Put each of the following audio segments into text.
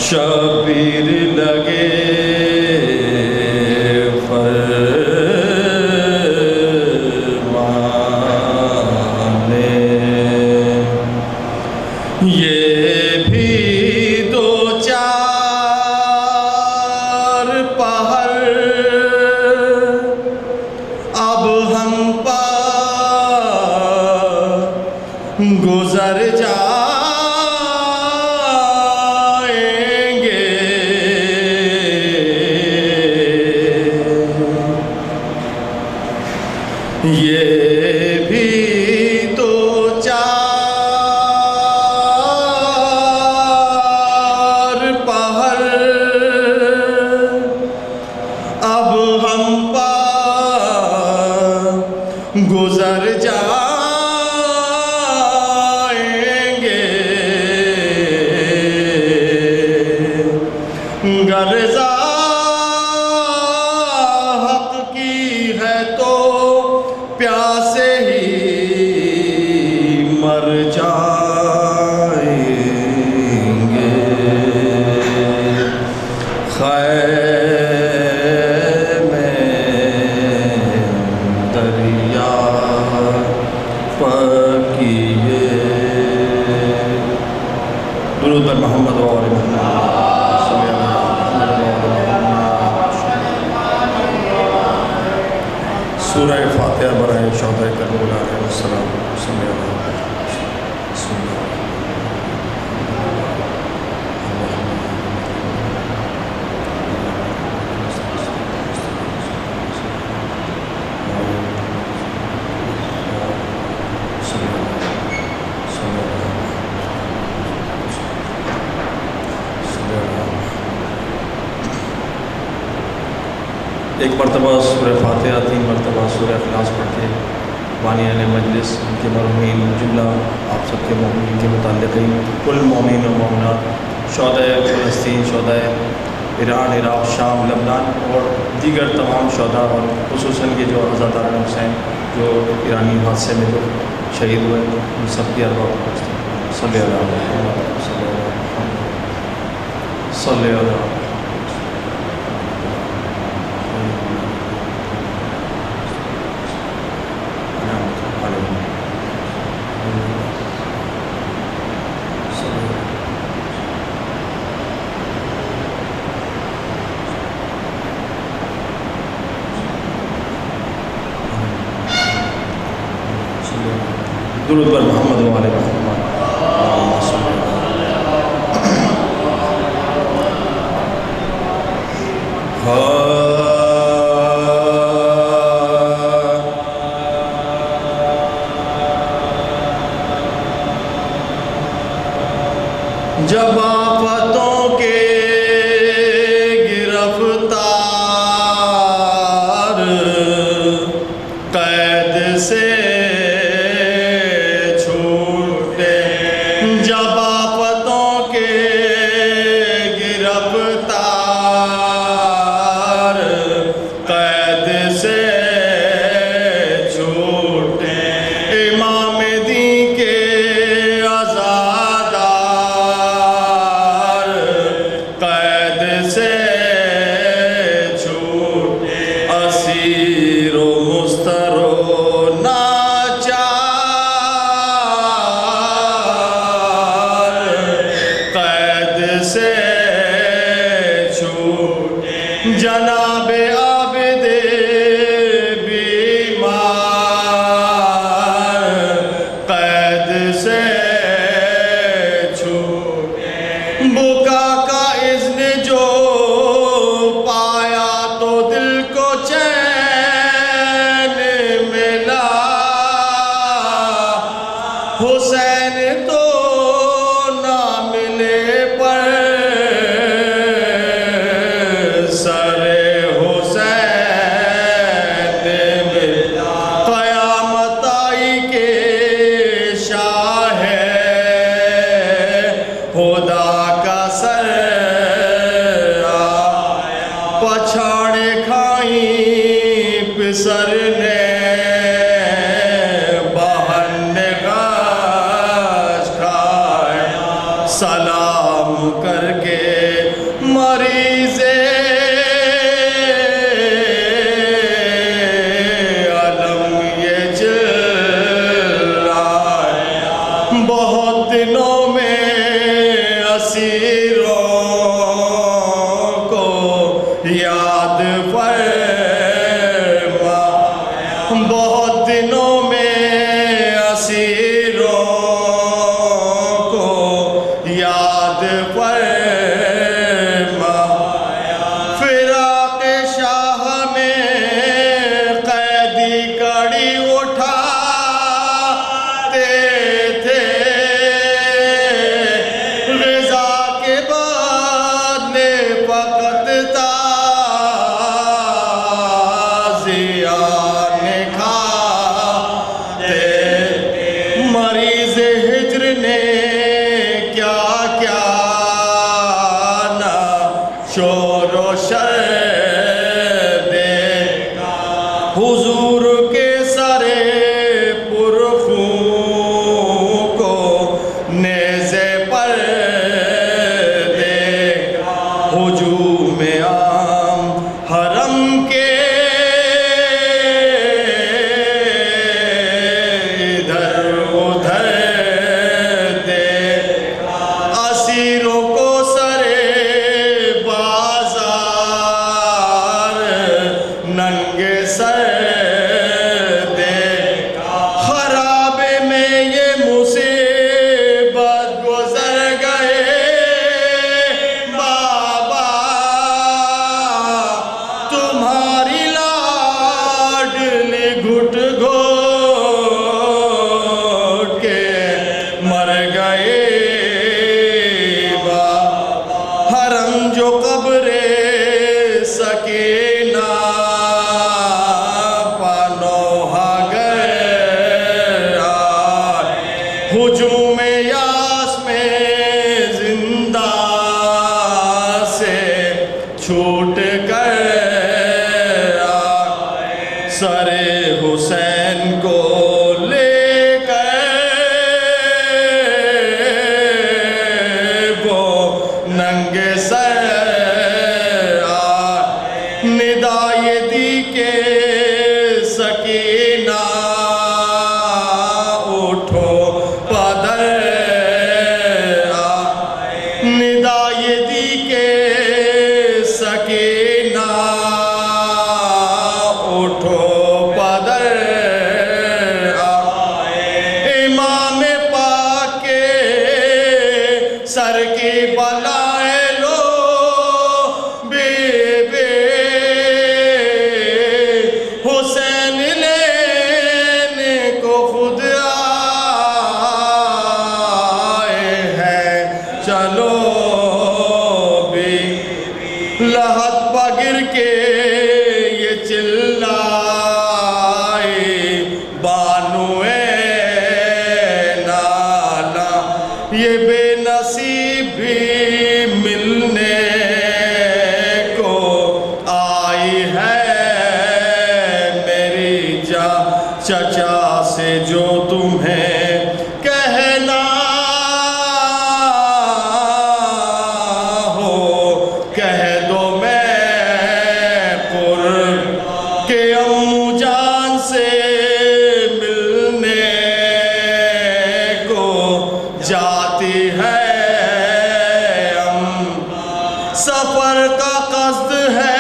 شبیر لگے فرمانے یہ بھی دو چار پہر اب ہم پر گزر جائیں گے یہ بھی دو چار پہر اب ہم پر گزر جائیں گے غرضہ حق کی ہے تو پیاسے ہی مر جائیں گے خیمے دریا پکیے درود بر محمد و آل محمد سورہ فاتحہ برائے شہدائے کربلا علیہ السلام صلی اللہ علیہ وسلم ایک مرتبہ سورہ فاتحہ 3 مرتبہ سورہ اخلاص پڑھ کے بانی اہل مجلس ان کے مرحومین جملہ آپ سب کے مومنین کے متعلقین کل مومنین و مومنات شہدائے فلسطین شہدائے ایران عراق شام لبنان اور دیگر تمام شہداء اور خصوصاً کے جو عزاداران حسین جو ایرانی حادثے میں جو شہید ہوئے ان سب کی ارواح کو صلی اللہ علیہ صلی اللہ علیہ درود بر محمد و آل محمد جب آفتوں کے گرفتار قید سے جناب عابد بیمار قید سے چھوٹے بکا کا اذن جو پایا تو دل کو چین ملا حسین تو نہ ملے پر خدا کا سر تازیاں کھاتے مریض ہجر نے کیا کیا نہ شور و شر دیکھا حضور کے سرے پرخون کو نیزے پر دیکھا ہجوم عام حرم کے ادھر ادھر دیکھا اسیروں کو سرے بازار ننگے سر دیکھا خرابے میں یہ مصیبت گزر گئے بابا تمہاری لاڈلی گھٹ گھٹ کے مر گئے بابا حرم جو قبر سکینہ پنوہا گر آئے ہجوم یاس میں زندہ سے چھوٹ کر آئے سر حسین کو لے کر وہ ننگے سر ندا یہ دی کہ سکینہ اٹھو پدر آئے ندا یہ دی کہ سکینہ اٹھو پدر آئے امام پاک کے سر کی بلائیں لو بے بے حسین لینے کو خود آئے ہیں چلو بھی لحد پگر کے یہ چلائے بانوے نالا یہ بے نصیب بھی ملنے کو آئی ہے میری چچا سے جو تمہیں کہنا ہو کہہ دو میں قرب کے امو جان سے ملنے کو جاتی ہے سفر کا قصد ہے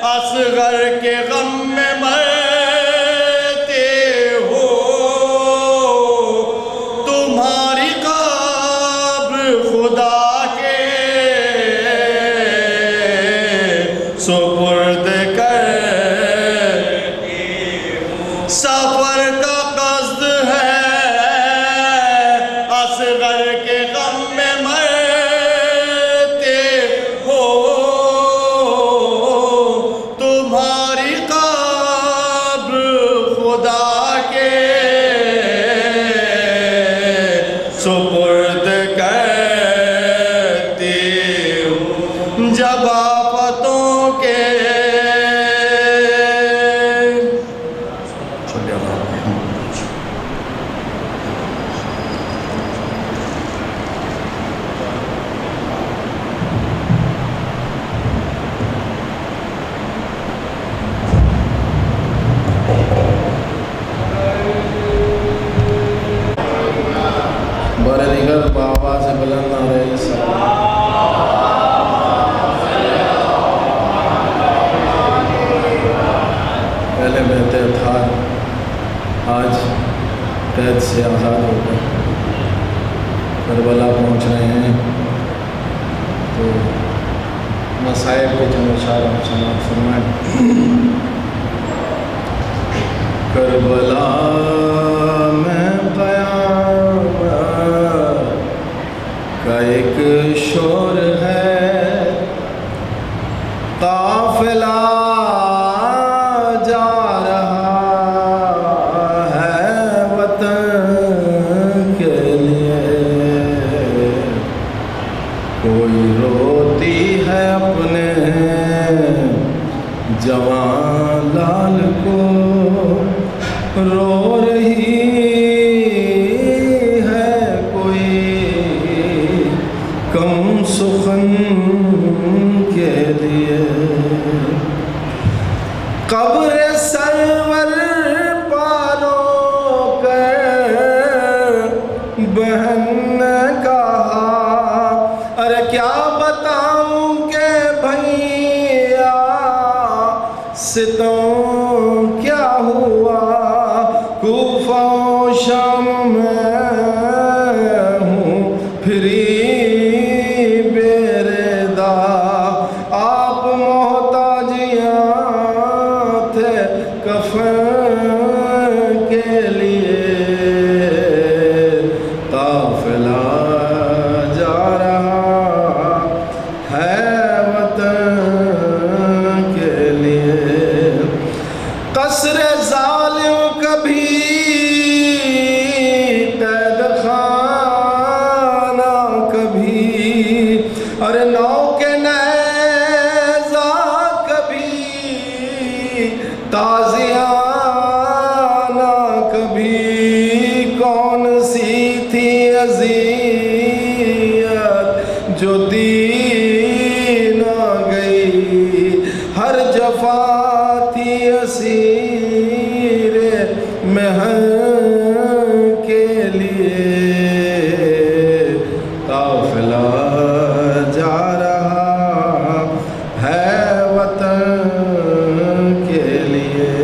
اصغر کے غم میں مرتے ہو تمہاری قبر خدا کے سپرد کر سفر کا قصد ہے اصغر کے غم میں مرتے ہو تمہاری قبر خدا کے سپرد کرتی ہوں جب آفتوں کے بر دیگر بابا سے بلند آ رہے پہلے بہتے تھار آج قید سے آزاد ہو گئے کربلا پہنچ رہے ہیں تو مصائب کے چند اشعار ہم سماعت فرمائیں کربلا میں قیامت کا ایک شور ہے روتی ہے اپنے جوان لال کو، رو رہی ہے کوئی کم سخن کے لیے، قبر سرور پارو کر بہن نے کہا، ارے کیا بتاؤں کہ بھیا ستم کیا ہوا، کوفہ و شام میں ہوں پھری بیردا، آپ محتاجیاں تھے کفن کے لیے، قافلہ جا رہا ہے وطن کے لیے، قصر ظالم کبھی قید خانہ کبھی، اور نو کے نیزہ کبھی تازیانہ کبھی، کون سی تھی اذیت جو دی نہ گئی، ہر جفا تھی اسیر مہر کے لیے، قافلہ جا رہا ہے وطن کے لیے،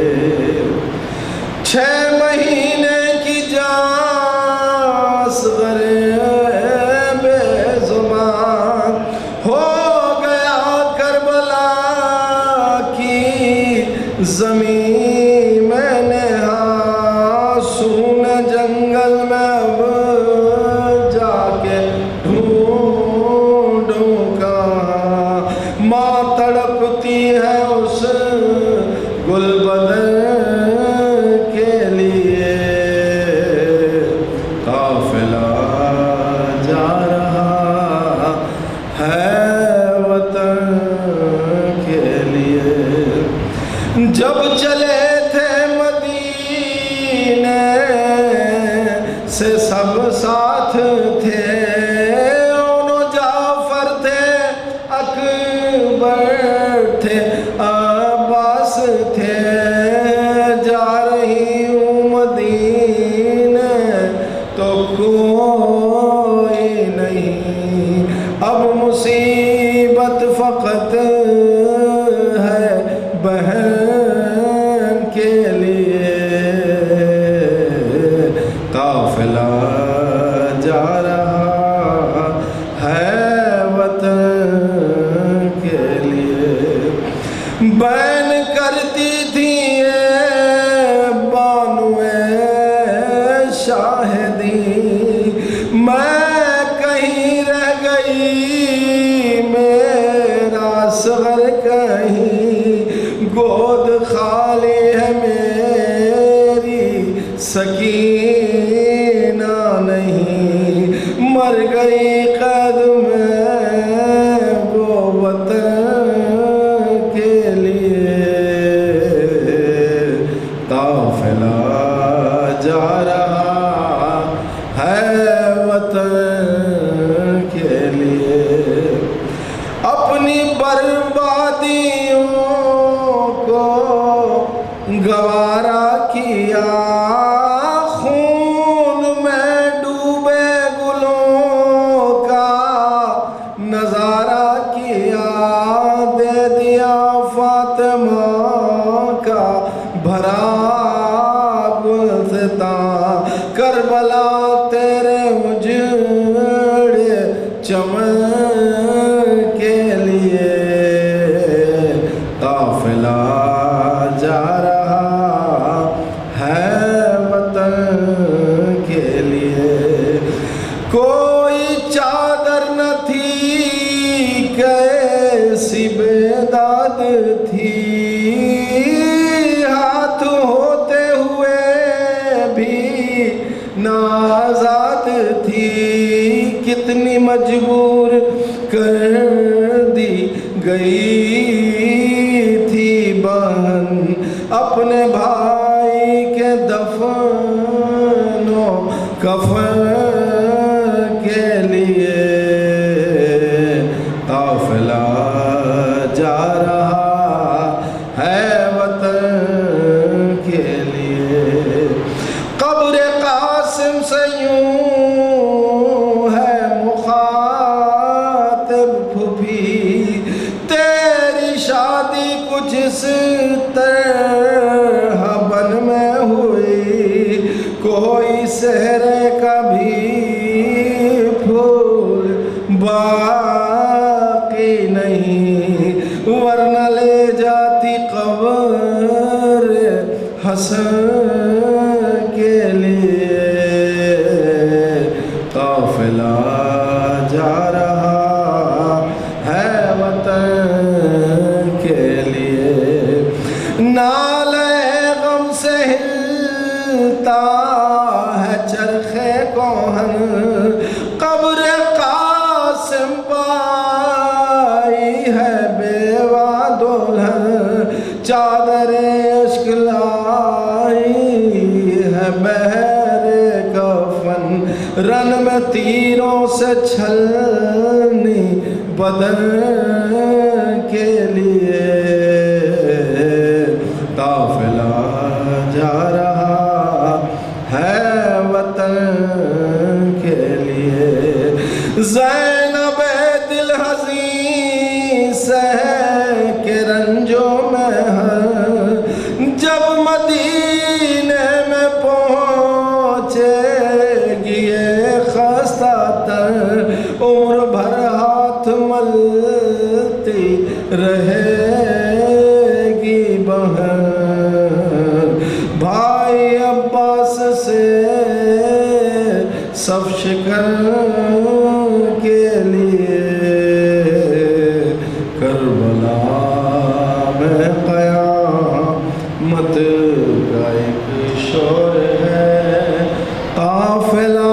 6 مہینے کی جان اصغر بے زبان، ہو گیا کربلا کی زمین میں نہا، سون جنگل میں اب جا کے ڈھونڈوں کہاں، ماں تڑپتی ہے اس گل بدن کے لیے، قافلہ جا رہا ہے وطن کے لیے، جب چلے تھے مدینے سے سب ساتھ تھے، انو جعفر تھے اکبر تھے عباس تھے، جا رہی ہوں مدینے تو کوئی نہیں، اب مصیبت فقط ہے بہن کے لیے، قافلہ جا رہا ہے وطن کے لیے، بین کرتی تھی بانوے شاہدی، میں کہیں رہ گئی میرا اصغر کہیں، گود خالی ہے میری سکینہ نہیں، مر گئی قید میں وہ وطن کے لیے، قافلہ جا رہا ہے وطن کے لیے، اپنی بربادیوں کو گوارا کیا، خون میں ڈوبے گلوں کا نظارہ کیا، دے دیا فاطمہ کا بھرا گلستان، کربلا تیرے اجڑے چمن کے لیے، قافلہ جا رہا ہے وطن کے لیے، کوئی چادر نہ تھی کیسی بیداد تھی، ہاتھ ہوتے ہوئے بھی نازاد تھی، کتنی مجبور کر دی گئی تھی بہن اپنے بھائی کے دفن و کفن کے لیے قافلہ جا رہا ہے وطن کے لیے قبر قاسم سے یوں ہے مخاطب پھوپھی تیری شادی کچھ اس طرح بن میں ہوئی کوئی صحرے کا بھی پھول باقی نہیں ورنہ لے جاتی قبر حسن کے لیے قافلہ جا رہا ہے وطن کے لیے نالے غم سے ہلتا ہے چرخے کوہن قبر قاسم پائی ہے بیوہ دلہن چادر اشک لائی ہے بہر کفن رن میں تیروں سے چھلنی بدن کے لیے قافلہ جا رہا ہے وطن کے لیے زینب دل حزین سہ کے رنجوں میں ہے جب مدینے میں پہنچے گی یہ خستہ تن عمر بھر ہاتھ ملتی رہے گی بہن بھائی عباس سے صف شکن کے لیے کربلا میں قیامت کا ایک شور ہے قافلہ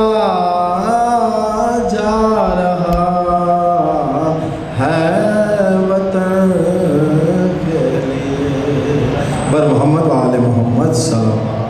جا رہا ہے وطن کے لیے بر محمد و آل محمد صلی اللہ علیہ وسلم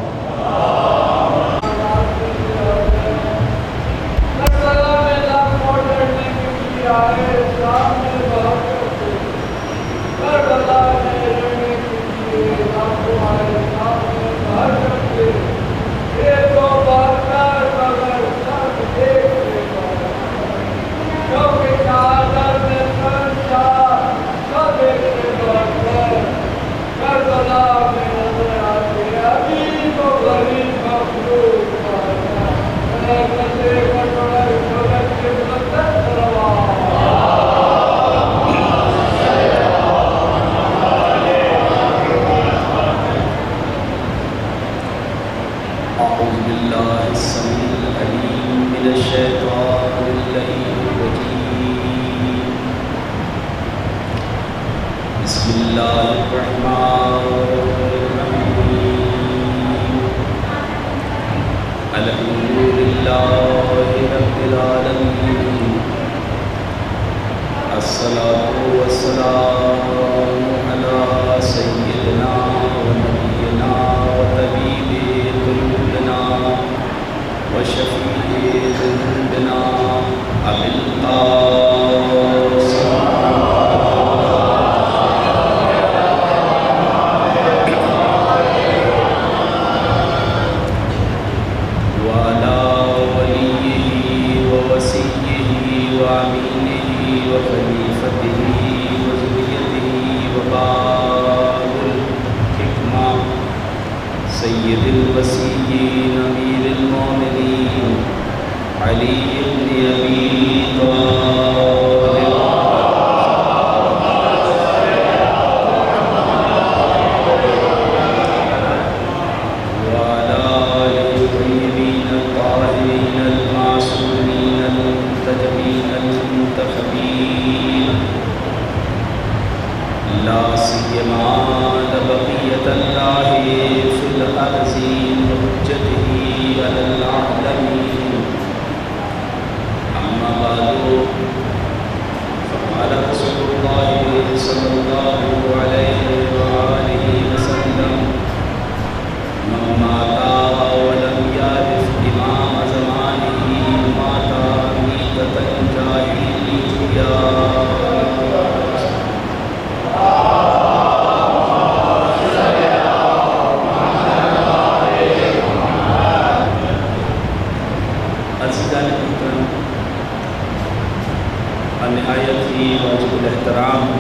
واجب الاحترام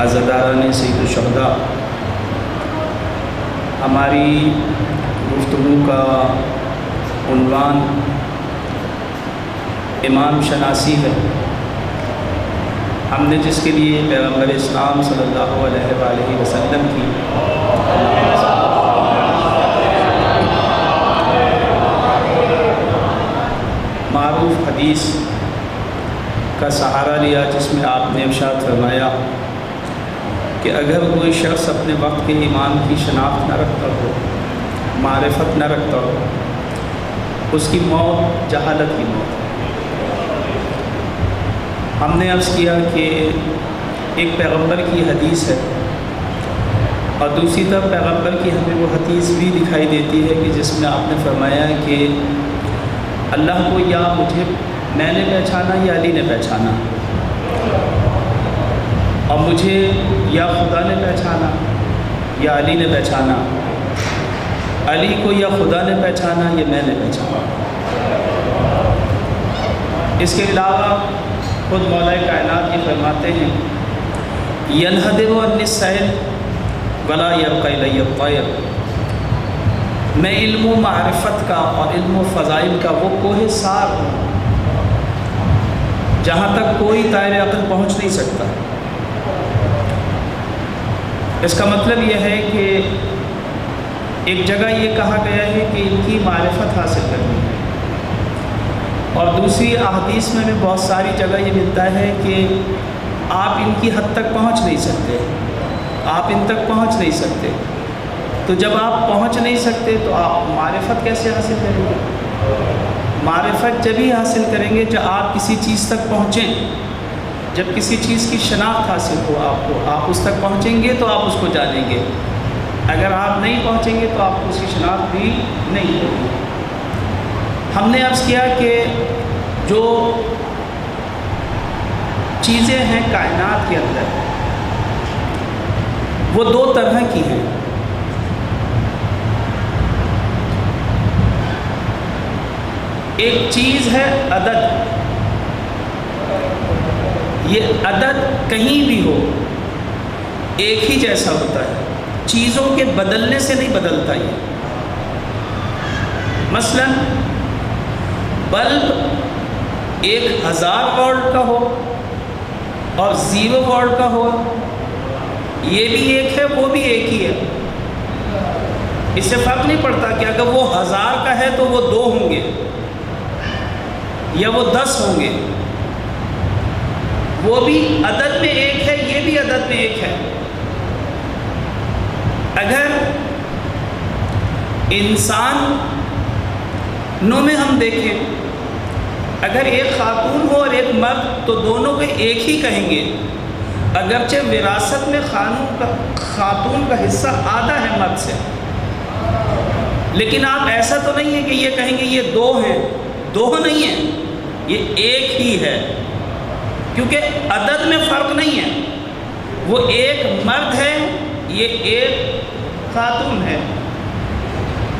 عزاداران سید الشہداء، ہماری گفتگو کا عنوان امام شناسی ہے۔ ہم نے جس کے لیے پیغمبر اسلام صلی اللہ علیہ وآلہ وسلم کی معروف حدیث کا سہارا لیا، جس میں آپ نے ارشاد فرمایا کہ اگر کوئی شخص اپنے وقت کے امام کی شناخت نہ رکھتا ہو، معرفت نہ رکھتا ہو، اس کی موت جہالت کی موت ہے۔ ہم نے عرض کیا کہ ایک پیغمبر کی حدیث ہے اور دوسری طرف پیغمبر کی ہمیں وہ حدیث بھی دکھائی دیتی ہے کہ جس میں آپ نے فرمایا کہ اللہ کو یا میں نے پہچانا یا علی نے پہچانا، اور مجھے یا خدا نے پہچانا یا علی نے پہچانا، علی کو یا خدا نے پہچانا یا میں نے پہچانا۔ اس کے علاوہ خود مولا کائنات یہ فرماتے ہیں ينحدر عني السائل ولا يبقى إلي الطير، میں علم و معرفت کا اور علم و فضائل کا وہ کوہ سار ہوں جہاں تک کوئی طائر عقل پہنچ نہیں سکتا۔ اس کا مطلب یہ ہے کہ ایک جگہ یہ کہا گیا ہے کہ ان کی معرفت حاصل کرنی ہے، اور دوسری احادیث میں بھی بہت ساری جگہ یہ ملتا ہے کہ آپ ان کی حد تک پہنچ نہیں سکتے، آپ ان تک پہنچ نہیں سکتے۔ تو جب آپ پہنچ نہیں سکتے تو آپ معرفت کیسے حاصل کریں گے؟ معرفت جب ہی حاصل کریں گے جب آپ کسی چیز تک پہنچیں، جب کسی چیز کی شناخت حاصل ہو آپ کو، آپ اس تک پہنچیں گے تو آپ اس کو جانیں گے۔ اگر آپ نہیں پہنچیں گے تو آپ کو اس کی شناخت بھی نہیں ہوگی۔ ہم نے عرض کیا کہ جو چیزیں ہیں کائنات کے اندر وہ دو طرح کی ہیں۔ ایک چیز ہے عدد، یہ عدد کہیں بھی ہو ایک ہی جیسا ہوتا ہے، چیزوں کے بدلنے سے نہیں بدلتا۔ یہ مثلا بلب 1000 واٹ کا ہو اور 0 واٹ کا ہو، یہ بھی ایک ہے وہ بھی ایک ہی ہے، اس سے فرق نہیں پڑتا کہ اگر وہ 1000 کا ہے تو وہ 2 ہوں گے یا وہ 10 ہوں گے، وہ بھی عدد میں ایک ہے، یہ بھی عدد میں ایک ہے۔ اگر انسانوں میں ہم دیکھیں، اگر ایک خاتون ہو اور ایک مرد تو دونوں کو ایک ہی کہیں گے، اگرچہ وراثت میں خاتون کا حصہ آدھا ہے مرد سے، لیکن آپ ایسا تو نہیں ہے کہ یہ کہیں گے یہ 2 ہیں، 2 نہیں ہیں، یہ ایک ہی ہے، کیونکہ عدد میں فرق نہیں ہے، وہ ایک مرد ہے، یہ ایک خاتون ہے۔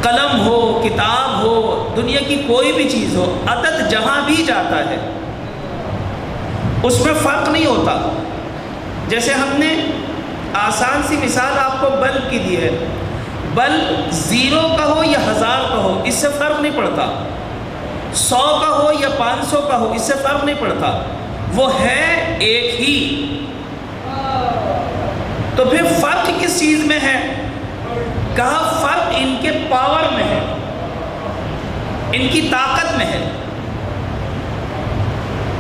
قلم ہو، کتاب ہو، دنیا کی کوئی بھی چیز ہو، عدد جہاں بھی جاتا ہے اس میں فرق نہیں ہوتا۔ جیسے ہم نے آسان سی مثال آپ کو بلب کی دی ہے، بلب 0 کا ہو یا 1000 کا ہو اس سے فرق نہیں پڑتا، 100 کا ہو یا 500 کا ہو اس سے فرق نہیں پڑتا، وہ ہے ایک ہی۔ تو پھر فرق کس چیز میں ہے؟ کہا فرق ان کے پاور میں ہے، ان کی طاقت میں ہے۔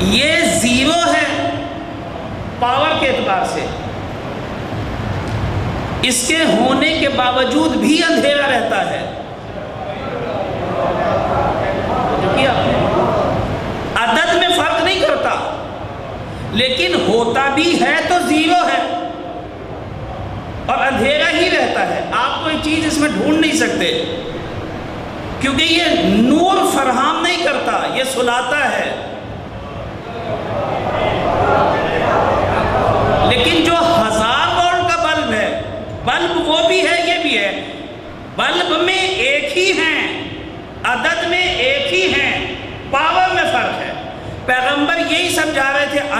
یہ 0 ہے پاور کے اعتبار سے، اس کے ہونے کے باوجود بھی اندھیرا رہتا ہے، عدد میں فرق نہیں کرتا، لیکن ہوتا بھی ہے تو 0 ہے اور اندھیرا ہی رہتا ہے۔ آپ کوئی چیز اس میں ڈھونڈ نہیں سکتے، کیونکہ یہ نور فراہم نہیں کرتا، یہ سلاتا ہے۔ لیکن جو 1000 واٹ کا بلب ہے، بلب وہ بھی ہے یہ بھی ہے، بلب میں ایک ہی ہیں، عدد میں ایک ہی ہیں، پاور میں فرق ہے۔ پیغمبر یہی سمجھا رہے تھے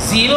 0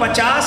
50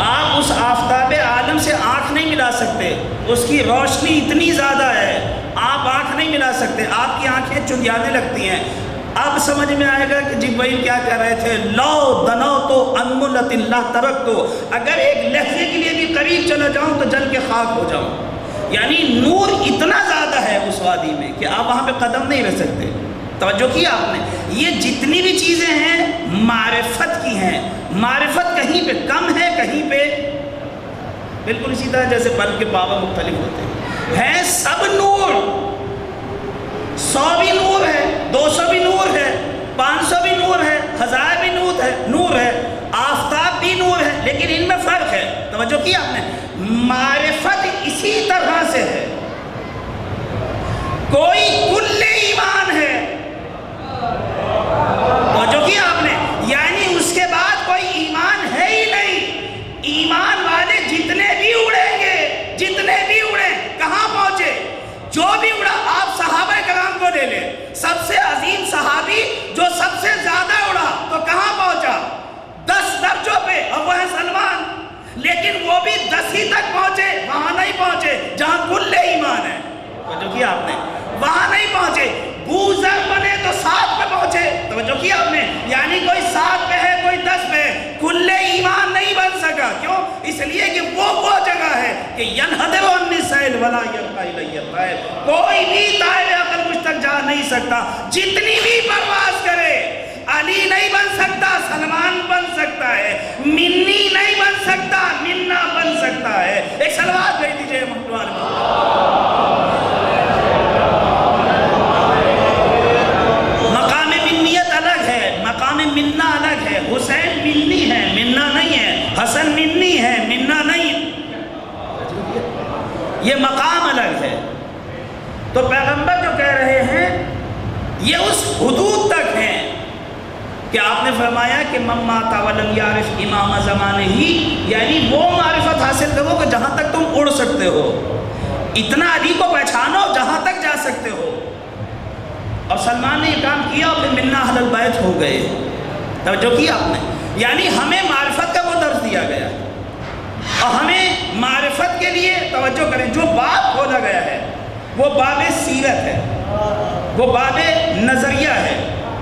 آپ اس آفتاب عالم سے آنکھ نہیں ملا سکتے، اس کی روشنی اتنی زیادہ ہے آپ آنکھ نہیں ملا سکتے، آپ کی آنکھیں چندیانے لگتی ہیں۔ اب سمجھ میں آئے گا کہ جبرائیل کیا کہہ رہے تھے، لو دنو تو انملت اللہ ترک تو، اگر ایک لحظے کے لیے بھی قریب چلا جاؤں تو جل کے خاک ہو جاؤں۔ یعنی نور اتنا زیادہ ہے اس وادی میں کہ آپ وہاں پہ قدم نہیں رہ سکتے۔ توجہ کی آپ نے، یہ جتنی بھی چیزیں ہیں معرفت کی ہیں، معرفت کہیں پہ کم ہے کہیں پہ بالکل اسی طرح جیسے بلب کے پاور مختلف ہوتے ہیں سب نور، 100 بھی نور ہے، 200 بھی نور ہے، 500 بھی نور ہے، 1000 بھی نور ہے، آفتاب بھی نور ہے، لیکن ان میں فرق ہے۔ توجہ کی آپ نے، معرفت اسی طرح سے ہے، کوئی کل ایمان ہے، توجہ کی آپ نے، یعنی اس کے بعد کوئی ایمان ہے ہی نہیں۔ ایمان والے جتنے بھی اڑیں گے، جتنے بھی اڑیں، کہاں پہنچے؟ جو بھی اڑا، آپ صحابہ کرام کو لے لیں، سب سے عظیم صحابی جو سب سے زیادہ اڑا تو کہاں پہنچا؟ 10 درجوں پہ، اور وہ ہے سلمان، لیکن وہ بھی 10 ہی تک پہنچے، وہاں نہیں پہنچے جہاں کل ایمان ہے۔ توجہ کی آپ نے، وہاں نہیں پہنچے، بوزر بنے تو 7 پہ پہنچے۔ توجہ کی آپ نے، یعنی کوئی 7 پہ ہے کوئی 10 پہ ہے، کل ایمان نہیں بن سکا۔ کیوں؟ اس لیے کہ وہ جگہ ہے کہ ینحدر عنی السیل ولا یبقی الی الطیر، کوئی بھی طائر عقل مجھ تک جا نہیں سکتا، جتنی بھی پرواز کرے۔ علی نہیں بن سکتا، سلمان بن سکتا ہے، منی نہیں بن سکتا، منا بن سکتا ہے۔ ایک صلوات بھیج دیجئے محمد مقام منیت الگ ہے، مقام منا الگ ہے، حسین منی ہے، منا نہیں ہے، حسن منی ہے، منا نہیں، یہ مقام الگ ہے۔ تو پیغمبر جو کہہ رہے ہیں یہ اس حدود تک ہیں کہ آپ نے فرمایا کہ من مات ولم یعرف امام زمانے ہی، یعنی وہ معرفت حاصل کرو کہ جہاں تک تم اڑ سکتے ہو، اتنا علی کو پہچانو جہاں تک جا سکتے ہو۔ اور سلمان نے یہ کام کیا، اپنے منا اہل البیت ہو گئے۔ توجہ کی آپ نے، یعنی ہمیں معرفت کا وہ درس دیا گیا ہے، اور ہمیں معرفت کے لیے توجہ کریں، جو باب کھولا گیا ہے وہ باب سیرت ہے، وہ باب نظریہ ہے،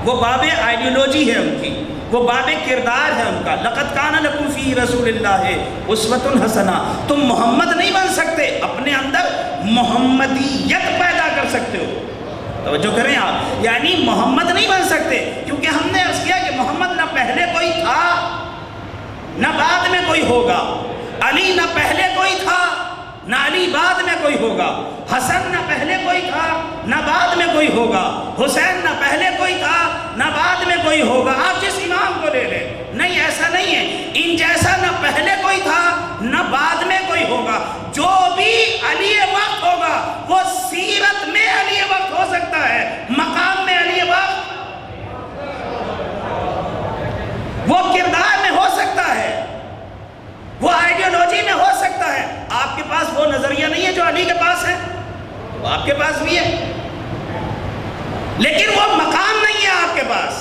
وہ باب آئیڈیولوجی ہے ان کی، وہ باب کردار ہے ان کا۔ لقد کان لکم فی رسول اللہ اسوۃ حسنہ، تم محمد نہیں بن سکتے، اپنے اندر محمدیت پیدا کر سکتے ہو۔ توجہ کریں آپ، یعنی محمد نہیں بن سکتے، کیونکہ ہم نے عرض کیا کہ محمد نہ پہلے کوئی تھا نہ بعد میں کوئی ہوگا، علی نہ پہلے کوئی تھا نہ علی بعد میں کوئی ہوگا، حسن نہ پہلے کوئی تھا نہ بعد میں کوئی ہوگا، حسین نہ پہلے کوئی تھا نہ بعد میں کوئی ہوگا۔ آپ جس امام کو لے لیں، نہیں ایسا نہیں ہے، ان جیسا نہ پہلے کوئی تھا نہ بعد میں کوئی ہوگا۔ جو بھی علی وقت ہوگا وہ سیرت میں علی وقت ہو سکتا ہے، مقام میں علی وقت، وہ کردار میں ہو سکتا ہے، وہ آئیڈیولوجی میں ہو سکتا ہے۔ آپ کے پاس وہ نظریہ نہیں ہے جو علی کے پاس ہے، وہ آپ کے پاس بھی ہے، لیکن وہ مقام نہیں ہے آپ کے پاس۔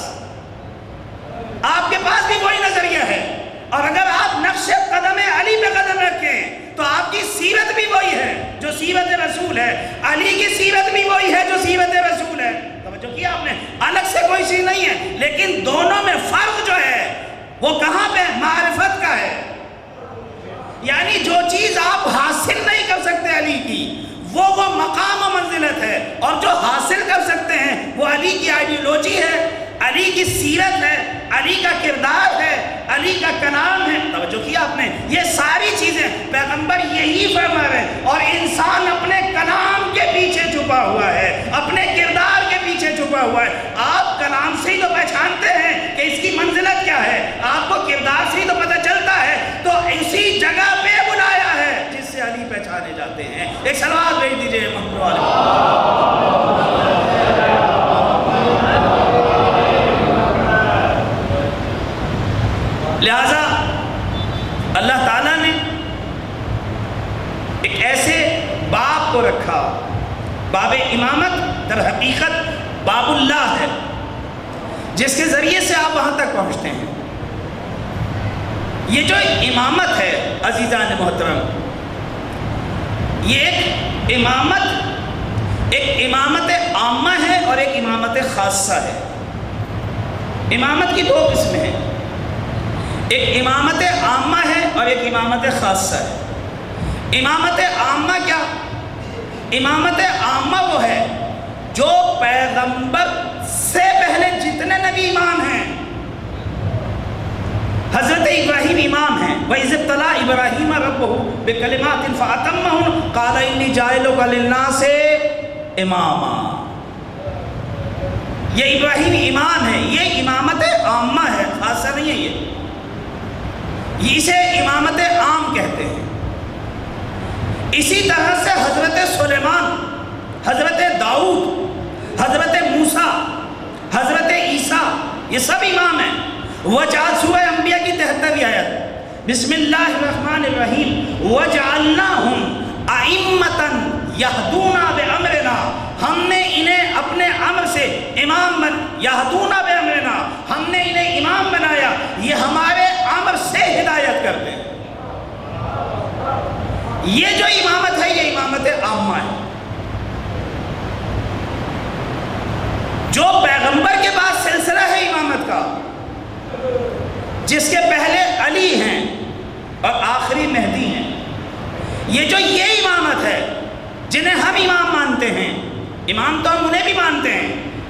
آپ کے پاس بھی وہی نظریہ ہے، اور اگر آپ نقش قدم علی پہ قدم رکھیں تو آپ کی سیرت بھی وہی ہے جو سیرت رسول ہے، علی کی سیرت بھی وہی ہے جو سیرت رسول ہے۔ توجہ کی آپ نے، الگ سے کوئی چیز نہیں ہے، لیکن دونوں میں فرق جو ہے وہ کہاں پہ؟ معرفت کا ہے۔ یعنی جو چیز آپ حاصل نہیں کر سکتے علی کی، وہ مقام و منزلت ہے، اور جو حاصل کر سکتے ہیں وہ علی کی آئیڈیولوجی ہے، علی کی سیرت ہے، علی کا کردار ہے، علی کا کلام ہے۔ توجہ کیا آپ نے، یہ ساری چیزیں پیغمبر یہی فرما رہے ہیں، اور انسان اپنے کلام کے پیچھے چھپا ہوا ہے، اپنے کردار کے پیچھے چھپا ہوا ہے۔ آپ کلام سے ہی تو پہچانتے ہیں کہ اس کی منزلت کیا ہے، آپ کو کردار سے ہی تو پتہ چلتا ہے، تو اسی جگہ پہ بلایا ہے جس سے علی پہچانے جاتے ہیں۔ ایک صلوات بھیج دیجئے محمد والے۔ لہذا اللہ تعالیٰ نے ایک ایسے باب کو رکھا، باب امامت در حقیقت باب اللہ ہے، جس کے ذریعے سے آپ وہاں تک پہنچتے ہیں۔ یہ جو امامت ہے عزیزان محترم، یہ ایک امامت عامہ ہے اور ایک امامت خاصہ ہے۔ امامت کی دو قسمیں ہیں، ایک امامت عامہ ہے اور ایک امامت خاصہ ہے۔ امامت عامہ کیا؟ امامت عامہ وہ ہے جو پیغمبر سے پہلے جتنے نبی امام ہیں، حضرت ابراہیم امام ہیں، وَإِذِ ابْتَلَىٰ إِبْرَاهِيمَ رَبُّهُ بِكَلِمَاتٍ فَأَتَمَّهُنَّ قَالَ إِنِّي جَاعِلُكَ لِلنَّاسِ اماما۔ یہ ابراہیم امام ہے، یہ امامت عامہ ہے، خاصہ نہیں ہے۔ یہ اسے امامت عام کہتے ہیں۔ اسی طرح سے حضرت سلیمان، حضرت داؤد، حضرت موسیٰ، حضرت عیسیٰ، یہ سب امام ہیں۔ وجعل سورہ انبیاء کی 73 آیت، بسم اللہ الرحمن الرحیم، وجعلناہم ائمۃ یہدون بامرنا، ہم نے انہیں اپنے امر سے امام یہدون بامرنا، ہم نے انہیں امام بنایا، یہ ہمارے امر سے ہدایت کرتے ہیں۔ یہ جو امامت ہے یہ امامت عامہ ہے۔ جو پیغمبر کے بعد سلسلہ ہے امامت کا، جس کے پہلے علی ہیں اور آخری مہدی ہیں، یہ جو یہ امامت ہے جنہیں ہم امام مانتے ہیں، امام تو ہم انہیں بھی مانتے ہیں،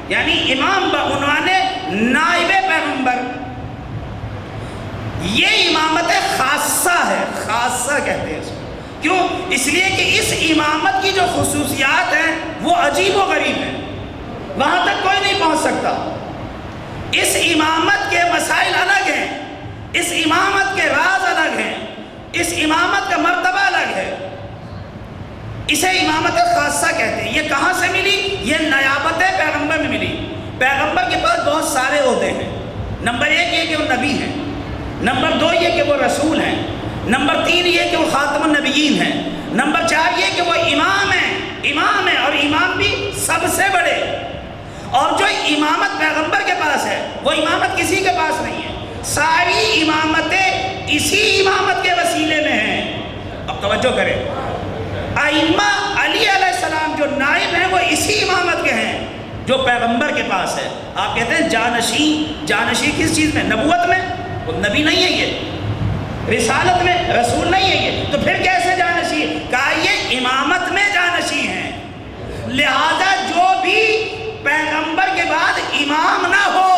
یعنی امام بعنوان نائب پیغمبر، یہ امامت خاصہ ہے، خاصہ کہتے ہیں اس کو۔ کیوں؟ اس لیے کہ اس امامت کی جو خصوصیات ہیں وہ عجیب و غریب ہیں، وہاں تک کوئی نہیں پہنچ سکتا۔ اس امامت کے مسائل الگ ہیں، اس امامت کے راز الگ ہیں، اس امامت کا مرتبہ الگ ہے، اسے امامت خاصہ کہتے ہیں۔ یہ کہاں سے ملی؟ یہ نیابت پیغمبر میں ملی۔ پیغمبر کے پاس بہت سارے عہدے ہیں۔ نمبر 1 یہ کہ وہ نبی ہیں، نمبر 2 یہ کہ وہ رسول ہیں، نمبر 3 یہ کہ وہ خاتم النبیین ہیں، نمبر 4 یہ کہ وہ امام ہیں اور امام بھی سب سے بڑے۔ اور جو امامت پیغمبر کے پاس ہے وہ امامت کسی کے پاس نہیں ہے، ساری امامتیں اسی امامت کے وسیلے میں ہیں۔ اب توجہ کریں، ائمہ علی علیہ السلام جو نائب ہیں وہ اسی امامت کے ہیں جو پیغمبر کے پاس ہے۔ آپ کہتے ہیں جانشین کس چیز میں؟ نبوت میں؟ وہ نبی نہیں ہے، یہ رسالت میں رسول نہیں ہے، یہ تو پھر کیسے جانشین؟ کہا یہ امامت میں جانشین ہیں، لہذا جو بھی پیغمبر کے بعد امام نہ ہو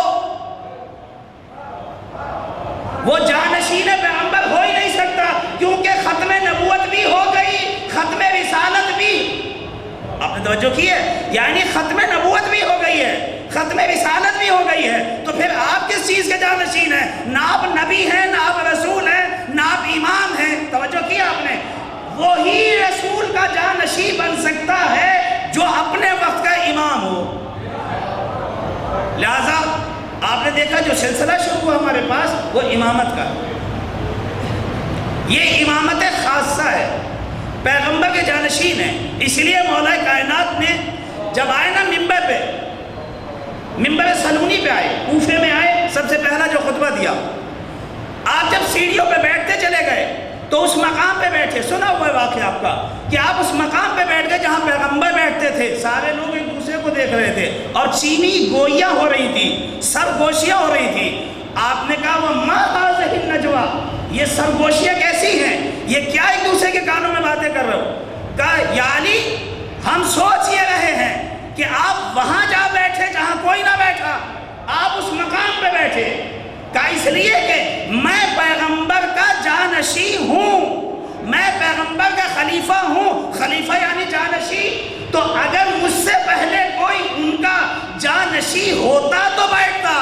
وہ جانشین پیغمبر ہو ہی نہیں سکتا، کیونکہ ختم نبوت بھی ہو گئی، ختم رسالت بھی، آپ نے توجہ کی ہے، یعنی ختم نبوت بھی ہو گئی ہے، ختم رسالت بھی ہو گئی ہے، تو پھر آپ کس چیز کے جانشین ہیں؟ نہ آپ نبی ہیں، نہ آپ رسول ہیں، نہ آپ امام ہیں۔ توجہ کی آپ نے؟ وہی رسول کا جانشین بن سکتا ہے جو اپنے وقت کا امام ہو۔ لہذا آپ نے دیکھا جو سلسلہ شروع ہوا ہمارے پاس وہ امامت کا، یہ امامت خاصہ ہے، پیغمبر کے جانشین ہیں۔ اس لیے مولا کائنات نے جب آئے نا ممبر سلونی پہ آئے، کوفے میں آئے، سب سے پہلا جو خطبہ دیا، آپ جب سیڑھیوں پہ بیٹھتے چلے گئے تو اس مقام پہ بیٹھے، سنا ہوا ہے واقعہ آپ کا کہ آپ اس مقام پہ بیٹھ گئے جہاں پیغمبر بیٹھتے تھے، سارے لوگ ایک دوسرے کو دیکھ رہے تھے اور چینی گوئیاں ہو رہی تھی، سرگوشیاں ہو رہی تھی۔ آپ نے کہا وَمَا هَٰذِهِ النَّجْوَىٰ، یہ سرگوشیاں کیسی ہیں؟ یہ کیا ایک دوسرے کے کانوں میں باتیں کر رہے ہو؟ کہا یا علی ہم سوچ یہ رہے ہیں کہ آپ وہاں جا بیٹھے جہاں کوئی نہ بیٹھا، آپ اس مقام پہ بیٹھے۔ کہا اس لیے کہ میں پیغمبر کا جانشین ہوں، میں پیغمبر کا خلیفہ ہوں، خلیفہ یعنی جانشین، تو اگر مجھ سے پہلے کوئی ان کا جانشین ہوتا تو بیٹھتا،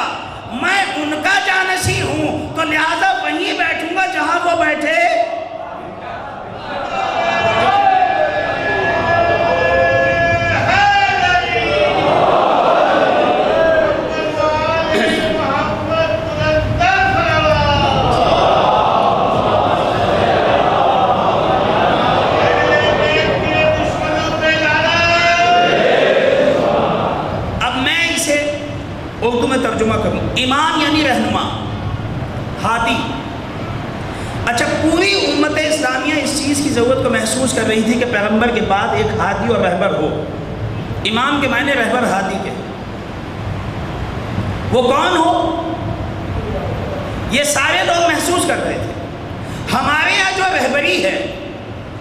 میں ان کا جانشین ہوں تو لہذا وہیں بیٹھوں گا جہاں وہ بیٹھے۔ اردو میں ترجمہ کروں، ہادی. اچھا، پوری امت اسلامیہ اس چیز کی ضرورت کو محسوس کر رہی تھی کہ پیغمبر کے بعد ایک ہادی اور رہبر ہو. امام کے معنی رہبر ہادی کے. وہ کون ہو؟ یہ سارے لوگ محسوس کر رہے تھے. ہمارے یہاں جو رہبری ہے،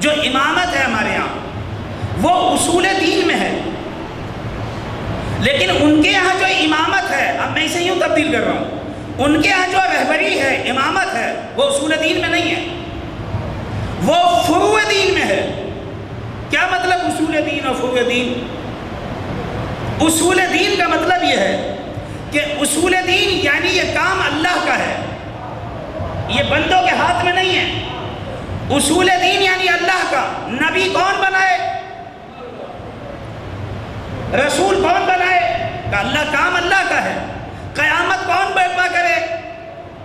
جو امامت ہے ہمارے یہاں، وہ اصول دین میں ہے. لیکن ان کے یہاں جو امامت ہے، اب میں اسے یوں تبدیل کر رہا ہوں، ان کے یہاں جو رہبری ہے، امامت ہے، وہ اصول دین میں نہیں ہے، وہ فروع دین میں ہے. کیا مطلب اصول دین اور فروع دین؟ اصول دین کا مطلب یہ ہے کہ اصول دین یعنی یہ کام اللہ کا ہے، یہ بندوں کے ہاتھ میں نہیں ہے. اصول دین یعنی اللہ کا. نبی کون بنائے؟ رسول کون بنائے؟ کہ اللہ، کام اللہ کا ہے. قیامت کون برپا کرے؟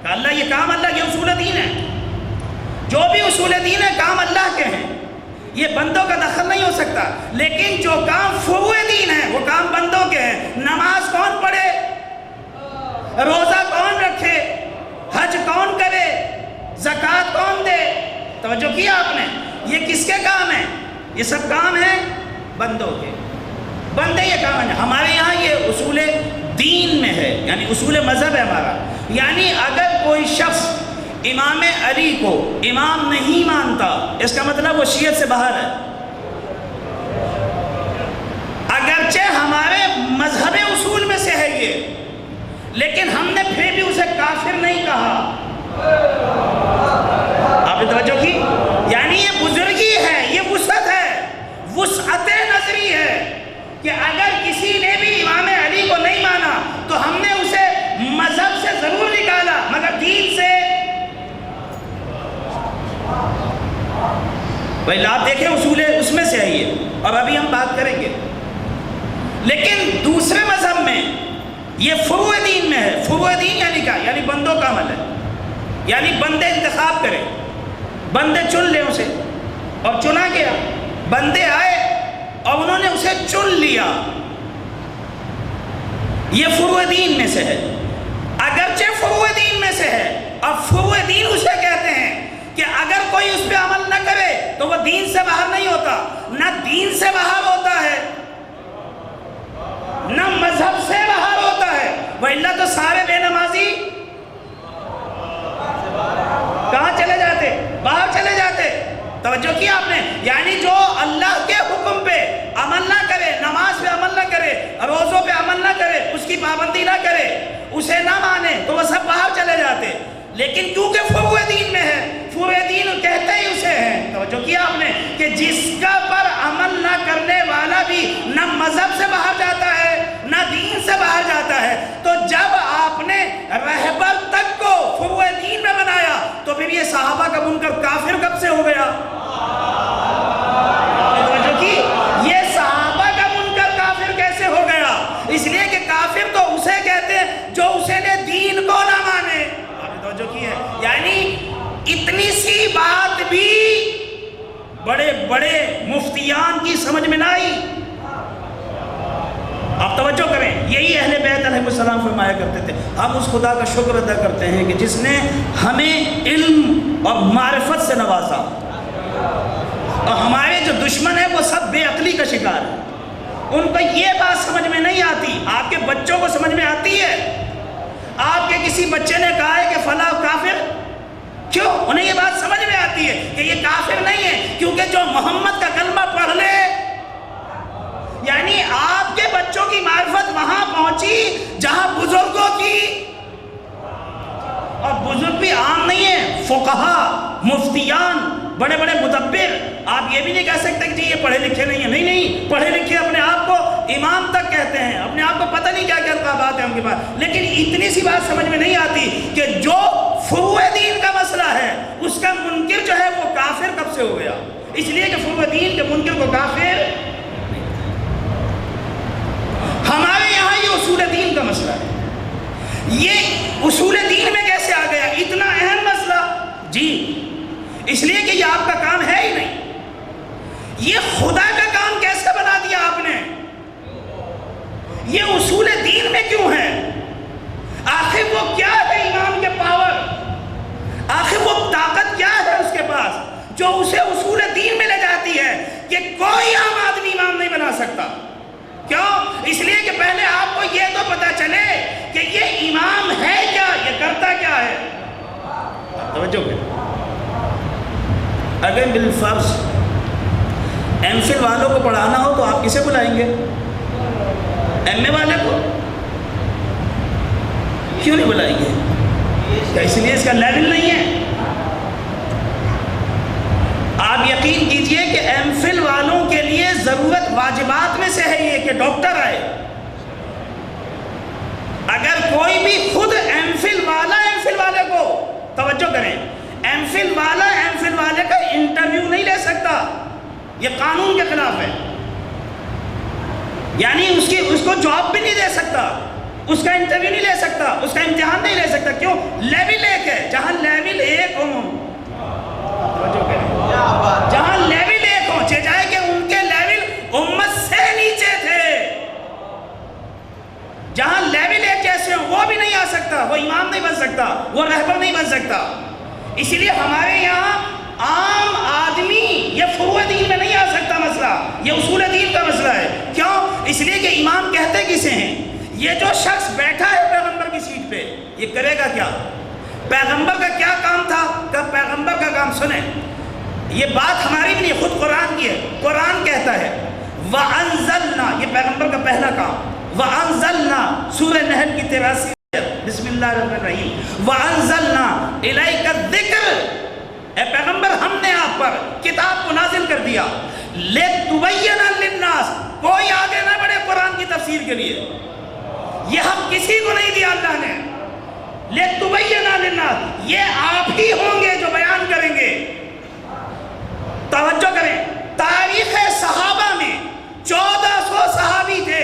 کہ اللہ، یہ کام اللہ، یہ اصول دین ہے. جو بھی اصول دین ہے کام اللہ کے ہیں، یہ بندوں کا دخل نہیں ہو سکتا. لیکن جو کام فروع دین ہے وہ کام بندوں کے ہیں. نماز کون پڑھے؟ روزہ کون رکھے؟ حج کون کرے؟ زکوٰۃ کون دے؟ توجہ کیا آپ نے؟ یہ کس کے کام ہیں؟ یہ سب کام ہیں بندوں کے. بندے یہ کام ہیں. ہمارے یہاں یہ اصول دین میں ہے، یعنی اصول مذہب ہے ہمارا. یعنی اگر کوئی شخص امام علی کو امام نہیں مانتا، اس کا مطلب وہ شیعت سے باہر ہے. اگرچہ ہمارے مذہب اصول میں سے ہے یہ، لیکن ہم نے پھر بھی اسے کافر نہیں کہا. آپ نے توجہ کی؟ یعنی یہ بزرگی ہے، یہ وسعت ہے، وسعت نظری ہے کہ اگر کسی نے بھی امام علی کو نہیں مانا تو ہم نے اسے مذہب سے ضرور نکالا مگر دین سے. بھائی آپ دیکھیں اصول اس میں سے ہے یہ، اور ابھی ہم بات کریں گے. لیکن دوسرے مذہب میں یہ فروع دین میں ہے. فروع دین یعنی کیا؟ یعنی بندوں کا عمل ہے. یعنی بندے انتخاب کریں، بندے چن لیں اسے، اور چنا گیا. بندے آئے اور انہوں نے اسے چن لیا. یہ فروع دین میں سے ہے. اگرچہ فروع دین میں سے ہے، اور فروع دین اسے کہتے ہیں کہ اگر کوئی اس پہ عمل نہ کرے تو وہ دین سے باہر نہیں ہوتا. نہ دین سے باہر ہوتا ہے، نہ مذہب سے باہر ہوتا ہے. وَإِلَّا تو سارے بے نمازی کہاں چلے جاتے؟ باہر چلے جاتے. توجہ کیا آپ نے؟ یعنی جو اللہ کے حکم پہ عمل نہ کرے، نماز پہ عمل نہ کرے، روزوں پہ عمل نہ کرے، اس کی پابندی نہ کرے، اسے نہ مانے، تو وہ سب باہر چلے جاتے. لیکن کیونکہ فروع دین میں ہے، فروع دین کہتے ہی اسے ہیں. توجہ کیا آپ نے کہ جس کا پر عمل نہ کرنے والا بھی نہ مذہب سے باہر جاتا ہے نہ دین سے باہر جاتا ہے. تو جب آپ نے رہبر تک کو فروع دین میں بنایا تو پھر یہ صحابہ کا منکر کافر کب سے ہو گیا؟ توجہ کی؟ یہ صحابہ کا منکر کافر کیسے ہو گیا؟ اس لیے کہ کافر تو اسے کہتے ہیں جو اسے نے دین کو نہ مانے. توجہ کی ہے؟ یعنی اتنی سی بات بھی بڑے بڑے مفتیان کی سمجھ میں نہ آئی. آپ توجہ کریں، یہی اہل بیت علیہ السلام فرمایا کرتے تھے. ہم اس خدا کا شکر ادا کرتے ہیں کہ جس نے ہمیں علم اور معرفت سے نوازا، اور ہمارے جو دشمن ہیں وہ سب بے عقلی کا شکار ہیں. ان کو یہ بات سمجھ میں نہیں آتی. آپ کے بچوں کو سمجھ میں آتی ہے. آپ کے کسی بچے نے کہا ہے کہ فلاں کافر، کیوں؟ انہیں یہ بات سمجھ میں آتی ہے کہ یہ کافر نہیں ہے، کیونکہ جو محمد کا کلمہ پڑھ لے. یعنی آپ کے بچوں کی معرفت وہاں پہنچی جہاں بزرگوں کی، اور بزرگ بھی عام نہیں ہیں، فقہا، مفتیان، بڑے بڑے مدبر. آپ یہ بھی نہیں کہہ سکتے کہ جی یہ پڑھے لکھے نہیں ہیں. نہیں نہیں، پڑھے لکھے اپنے آپ کو امام تک کہتے ہیں، اپنے آپ کو پتہ نہیں کیا کیا بات ہے ان کے پاس. لیکن اتنی سی بات سمجھ میں نہیں آتی کہ جو فروع دین کا مسئلہ ہے اس کا منکر جو ہے وہ کافر کب سے ہو گیا. اس لیے کہ فروع دین کے منکر کو کافر. ہمارے یہاں یہ اصول دین کا مسئلہ ہے. یہ اصول دین میں کیسے آ گیا اتنا اہم مسئلہ؟ جی اس لیے کہ یہ آپ کا کام ہے ہی نہیں. یہ خدا کا کام کیسے بنا دیا آپ نے؟ یہ اصول دین میں کیوں ہے؟ آخر وہ کیا ہے امام کے پاور؟ امام ہے کیا، یہ کرتا کیا ہے؟ توجہ کریں. اگر بالفرض ایم فل والوں کو پڑھانا ہو تو آپ کسے بلائیں گے؟ ایم اے والے کو کیوں نہیں بلائیں گے؟ کیا اس لیے اس کا لیول نہیں ہے؟ آپ یقین کیجئے کہ ایم فل والوں کے لیے ضرورت واجبات میں سے ہے یہ کہ ڈاکٹر آئے. اگر کوئی بھی خود ایم فل والے کو، توجہ کریں، ایم فل والے کا انٹرویو نہیں لے سکتا، یہ قانون کے خلاف ہے. یعنی اس کو جاب بھی نہیں دے سکتا، اس کا انٹرویو نہیں لے سکتا، اس کا امتحان نہیں لے سکتا. کیوں؟ لیول ایک ہے. جہاں لیول ایک ہو، جہاں لیول ایک ہو، چاہے کہ ان کے لیول امت سے نیچے تھے، جہاں لیول ایک جیسے ہو وہ بھی نہیں آ سکتا، وہ امام نہیں بن سکتا، وہ رہبر نہیں بن سکتا. اسی لیے ہمارے یہاں عام آدمی یہ فروع دین میں نہیں آ سکتا مسئلہ، یہ اصول دین کا مسئلہ ہے. کیوں؟ اس لیے کہ امام کہتے کسے ہیں؟ یہ جو شخص بیٹھا ہے پیغمبر کی سیٹ پہ، یہ کرے گا کیا؟ پیغمبر کا کیا کام تھا؟ کہ پیغمبر کا کام سنیں، یہ بات ہماری بھی نہیں، خود قرآن کی ہے. قرآن کہتا ہے وَأَنزَلْنَا، یہ پیغمبر کا پہلا کام. وَأَنزَلْنَا سورہ نحل کی 83 بسم اللہ الرحمن الرحیم. وَأَنزَلْنَا إِلَيْكَ الذِّكْرَ، اے پیغمبر ہم نے آپ پر کتاب کو نازل کر دیا. لِتُبَيِّنَ لِلنَّاسِ، کوئی آگے نہ بڑھے قرآن کی تفسیر کے لیے، یہ حق کسی کو نہیں دیا اللہ نے. لِتُبَيِّنَ لِلنَّاسِ، یہ آپ ہی ہوں گے جو بیان کریں گے. توجہ کریں، تاریخ صحابہ میں 1400 صحابی تھے.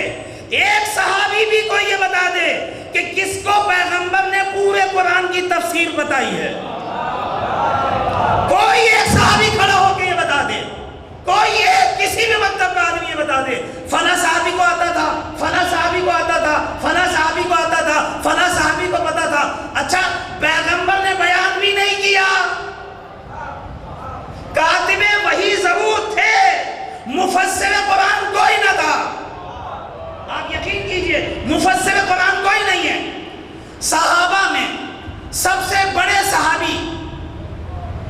ایک صحابی بھی کوئی یہ بتا دے کہ کس کو پیغمبر نے پورے قرآن کی تفسیر بتائی ہے؟ کوئی ایک صحابی کھڑا ہو کے یہ بتا دے، کوئی ایک کسی بھی مطلب کا آدمی یہ بتا دے فلاں صحابی کو آتا تھا، فلاں صحابی کو آتا تھا، فلاں صحابی کو آتا تھا، فلاں صحابی کو پتا تھا. اچھا، پیغمبر نے بیان بھی نہیں کیا، کاتب وحی ضرور تھے، مفسر قرآن کوئی نہ تھا. آپ یقین کیجئے مفسر قرآن کوئی نہیں ہے. صحابہ میں سب سے بڑے صحابی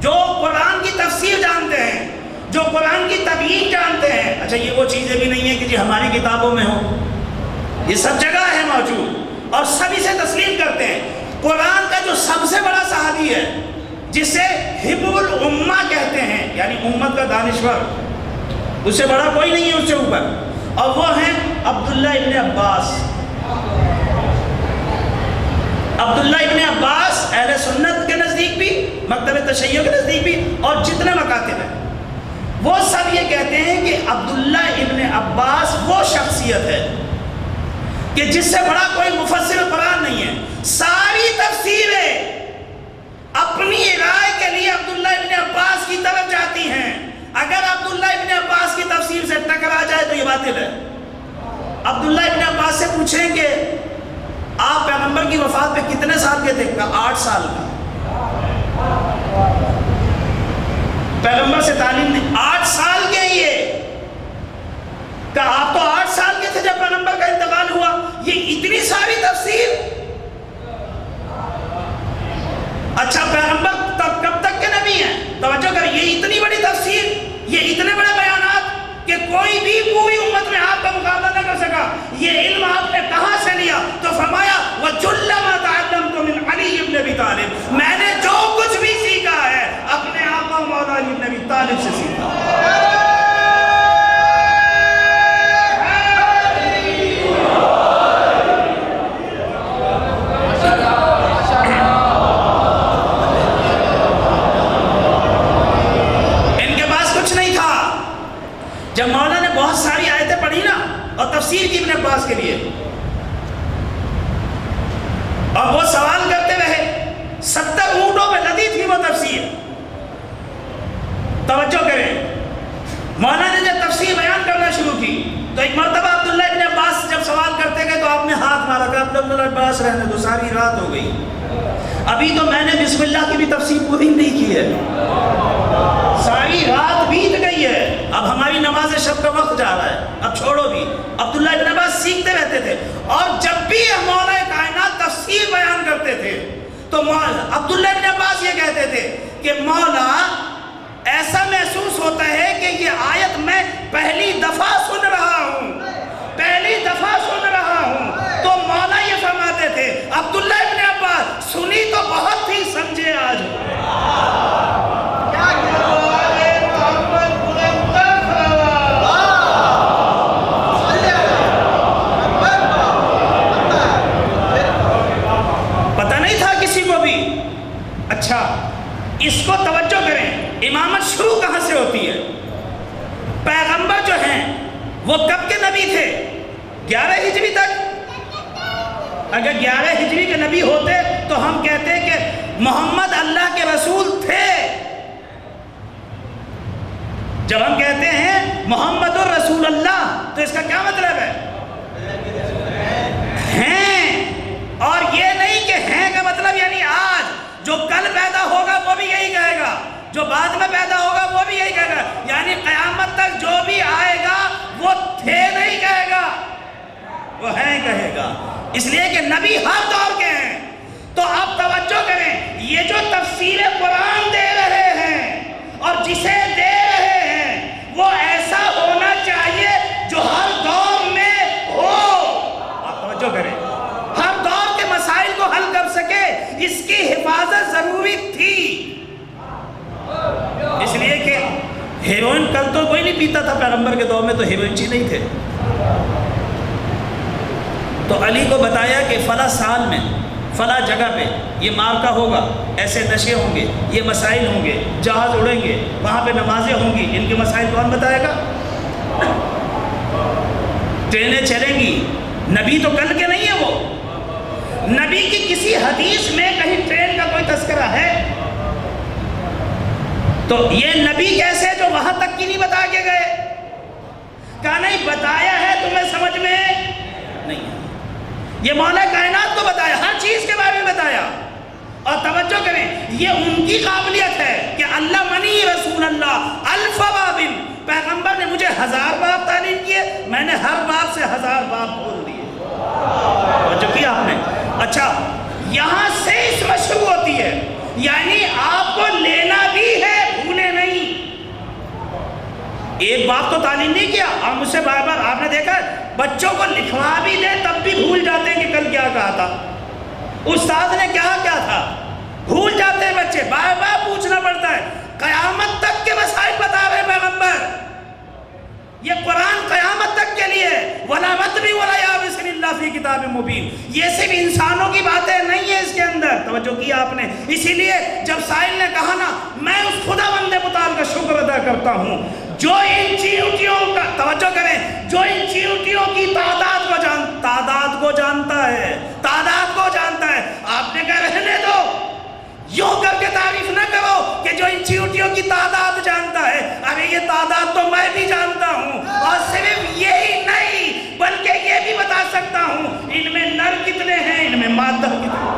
جو قرآن کی تفسیر جانتے ہیں، جو قرآن کی تبیین جانتے ہیں. اچھا، یہ وہ چیزیں بھی نہیں ہیں کہ جی ہماری کتابوں میں ہوں، یہ سب جگہ ہے موجود اور سب اسے تسلیم کرتے ہیں. قرآن کا جو سب سے بڑا صحابی ہے جسے حبر الامہ کہتے ہیں، یعنی امت کا دانشور، اس سے بڑا کوئی نہیں ہے اس سے اوپر، اور وہ ہیں عبداللہ ابن عباس. عبداللہ ابن عباس اہل سنت کے نزدیک بھی، مکتب تشیع کے نزدیک بھی، اور جتنے مکاتب ہیں وہ سب یہ کہتے ہیں کہ عبداللہ ابن عباس وہ شخصیت ہے کہ جس سے بڑا کوئی مفسر قرآن نہیں ہے. ساری تفسیریں اپنی رائے کے لیے عبداللہ ابن عباس کی طرف جاتی ہیں. اگر عبداللہ ابن عباس کی تفسیر سے ٹکرا جائے تو یہ باطل ہے. عبداللہ ابن عباس سے پوچھیں کہ آپ پیغمبر کی وفات پہ کتنے سال کے تھے؟ کہا 8 سال کا. پیغمبر سے تعلیم نہیں، 8 سال کے یہ. کہا آپ تو 8 سال کے تھے جب پیغمبر کا انتقال ہوا، یہ اتنی ساری تفسیر. اچھا، پیغمبر تب کب تک کے نبی ہیں؟ توجہ کریں، یہ اتنی بڑی تفسیر، یہ اتنے بڑے بیانات کہ کوئی بھی پوری امت میں آپ کا مقابلہ نہ کر سکا. یہ علم آپ نے کہاں سے لیا؟ تو فرمایا وَجُلَّ مَا تَعَلَّمْتُ مِنْ عَلِيِّ بْنِ أَبِي طَالِبٍ، میں نے جو کچھ بھی سیکھا ہے اپنے آقا مولا علی بن ابی طالب سے سیکھا. جب مولا نے بہت ساری آیتیں پڑھی نا اور تفسیر کی ابن عباس کے لیے، اور وہ سوال کرتے رہے، 70 اونٹوں پہ لدی تھی وہ تفسیر. توجہ کریں، مولا نے جب تفسیر بیان کرنا شروع کی تو ایک مرتبہ عبداللہ ابن عباس جب سوال کرتے گئے تو آپ نے ہاتھ مارا، کہا عبداللہ عباس رہنے دو، ساری رات ہو گئی، ابھی تو میں نے بسم اللہ کی بھی تفسیر پوری نہیں کی ہے، ساری رات بیت گئی ہے، اب ہماری نماز شب کا وقت جا رہا ہے، اب چھوڑو بھی. عبداللہ ابن عباس سیکھتے رہتے تھے، اور جب بھی مولا کائنات تفسیر بیان کرتے تھے تو عبداللہ ابن عباس یہ کہتے تھے کہ مولا ایسا محسوس ہوتا ہے کہ یہ آیت میں پہلی دفعہ سن رہا ہوں، پہلی دفعہ سن رہا ہوں. تو مولا یہ فرماتے تھے عبداللہ ابن عباس سنی تو بہت ہی، سمجھے آج. پتہ نہیں تھا کسی کو بھی. اچھا اس کو توجہ کریں، امامت شروع کہاں سے ہوتی ہے؟ پیغمبر جو ہیں وہ کب کے نبی تھے؟ 11 ہجری تک. اگر 11 ہجری کے نبی ہوتے تو ہم کہتے کہ محمد اللہ کے رسول تھے. جب ہم کہتے ہیں محمد الرسول اللہ تو اس کا کیا مطلب ہے؟ ہیں. اور یہ نہیں کہ ہیں کا مطلب یعنی آج جو کل پیدا ہوگا وہ بھی یہی کہے گا، جو بعد میں پیدا ہوگا وہ بھی یہی کہے گا. یعنی قیامت تک جو بھی آئے گا وہ تھے نہیں کہے گا، وہ ہیں کہے گا. اس لیے کہ نبی ہر دور کے ہیں. تو اب توجہ کریں، یہ جو تفسیر قرآن دے رہے ہیں اور جسے دے رہے ہیں وہ ایسا ہونا چاہیے جو ہر دور میں ہو. آپ توجہ کریں، ہر دور کے مسائل کو حل کر سکے، اس کی حفاظت ضروری تھی. اس لیے کہ ہیروئن کل تو کوئی نہیں پیتا تھا، پیغمبر کے دور میں تو ہیروئن چی نہیں تھے. تو علی کو بتایا کہ فلاں سال میں فلاں جگہ پہ یہ مارکا ہوگا، ایسے نشے ہوں گے، یہ مسائل ہوں گے، جہاز اڑیں گے، وہاں پہ نمازیں ہوں گی. ان کے مسائل کون بتائے گا؟ ٹرینیں چلیں گی. نبی تو کل کے نہیں ہے. وہ نبی کی کسی حدیث میں کہیں ٹرین کا کوئی تذکرہ ہے؟ تو یہ نبی کیسے جو وہاں تک کی نہیں بتا کے گئے؟ کہا نہیں بتایا ہے، تمہیں سمجھ میں نہیں ہے. یہ مولا کائنات کو بتایا، ہر چیز کے بارے میں بتایا. اور توجہ کریں، یہ ان کی قابلیت ہے کہ اللہ منی رسول اللہ الف بابن، پیغمبر نے مجھے 1000 باب تعلیم کیے، میں نے ہر باب سے 1000 باب بول دیے. توجہ کیا آپ نے؟ اچھا یہاں سے اس میں شروع ہوتی ہے، یعنی آپ کو لینا بھی ہے، بھولے نہیں. ایک بات تو تعلیم نہیں کیا، اور مجھ سے بار بار آپ نے دیکھا بچوں کو لکھوا بھی دے تب بھی بھول جاتے ہیں کہ کل کیا کہا تھا، استاد نے کہا کیا تھا، بھول جاتے ہیں بچے. بار بار پوچھنا پڑتا ہے. قیامت تک کے مسائل بتا رہے پیغمبر. یہ قرآن قیامت تک کے لیے وَلَا مَطْرِ وَلَا يَابِسٍ إِلَّا فِي كِتَابٍ مُبِينٍ. یہ صرف انسانوں کی باتیں نہیں ہیں اس کے اندر. توجہ کیا آپ نے؟ اسی لیے جب سائل نے کہا نا میں اس خدا بندے متعال کا شکر ادا کرتا ہوں جو ان چیوٹیوں کا، توجہ کریں، جو ان چیوٹیوں کی تعداد کو جانتا ہے، تعداد کو جانتا ہے. آپ نے کہا رہنے دو، یوں کر کے تعریف نہ کرو کہ جو ان چیوٹیوں کی تعداد جانتا ہے. ارے یہ تعداد تو میں بھی جانتا ہوں، اور صرف یہی نہیں بلکہ یہ بھی بتا سکتا ہوں ان میں نر کتنے ہیں، ان میں مادہ کتنے ہیں.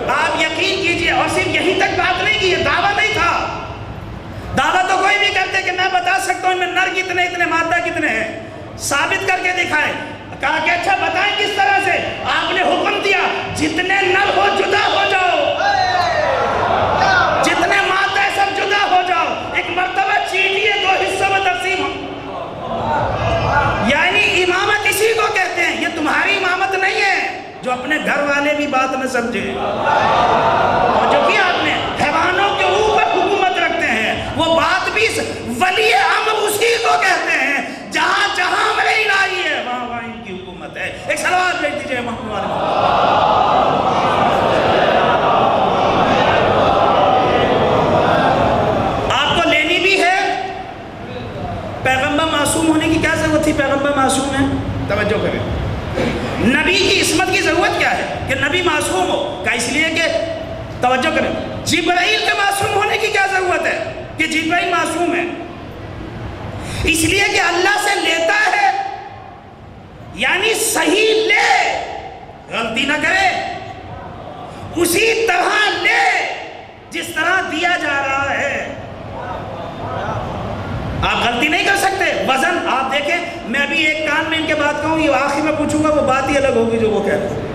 آپ یقین کیجئے، اور صرف یہیں تک بات نہیں کی، یہ دعویٰ نہیں تھا. دعویٰ تو کوئی بھی کرتے کہ میں بتا سکتا ہوں ان میں نر کتنے، اتنے مادہ کتنے ہیں، ثابت کر کے دکھائے. کہا کہ اچھا بتائیں کس طرح سے؟ آپ نے حکم دیا جتنے نر ہو جدا ہو جاؤ، جتنے مادہ سب جدا ہو جاؤ. ایک مرتبہ چیٹیے 2 حصوں میں تقسیم ہو. یعنی امامت اسی کو کہتے ہیں. یہ تمہاری امامت نہیں ہے جو اپنے گھر والے بھی بات نہ سمجھے. اور جو کیا آپ نے حیوانوں کے اوپر حکومت رکھتے ہیں، وہ بات بھی ولی امر اسی کو کہتے ہیں. جہاں جہاں میرے الہی ہے وہاں وہاں ان کی حکومت ہے. ایک صلوات بھیج دیجئے محمد والے آپ کو لینی بھی ہے. پیغمبر معصوم ہونے کی کیا ضرورت تھی؟ پیغمبر معصوم ہے. توجہ کریں، نبی کی عصمت کی ضرورت کیا ہے کہ نبی معصوم ہو؟ کہ اس لیے کہ توجہ کریں، جبرائیل کے معصوم ہونے کی کیا ضرورت ہے کہ جبرائیل معصوم ہے؟ اس لیے کہ اللہ سے لیتا ہے، یعنی صحیح لے، غلطی نہ کرے، اسی طرح لے جس طرح دیا جا رہا ہے۔ آپ غلطی نہیں کر سکتے۔ وزن آپ دیکھیں، میں ابھی ایک کان میں ان کے بات کہوں، یہ آخر میں پوچھوں گا وہ بات ہی الگ ہوگی جو وہ کہہ رہے ہیں۔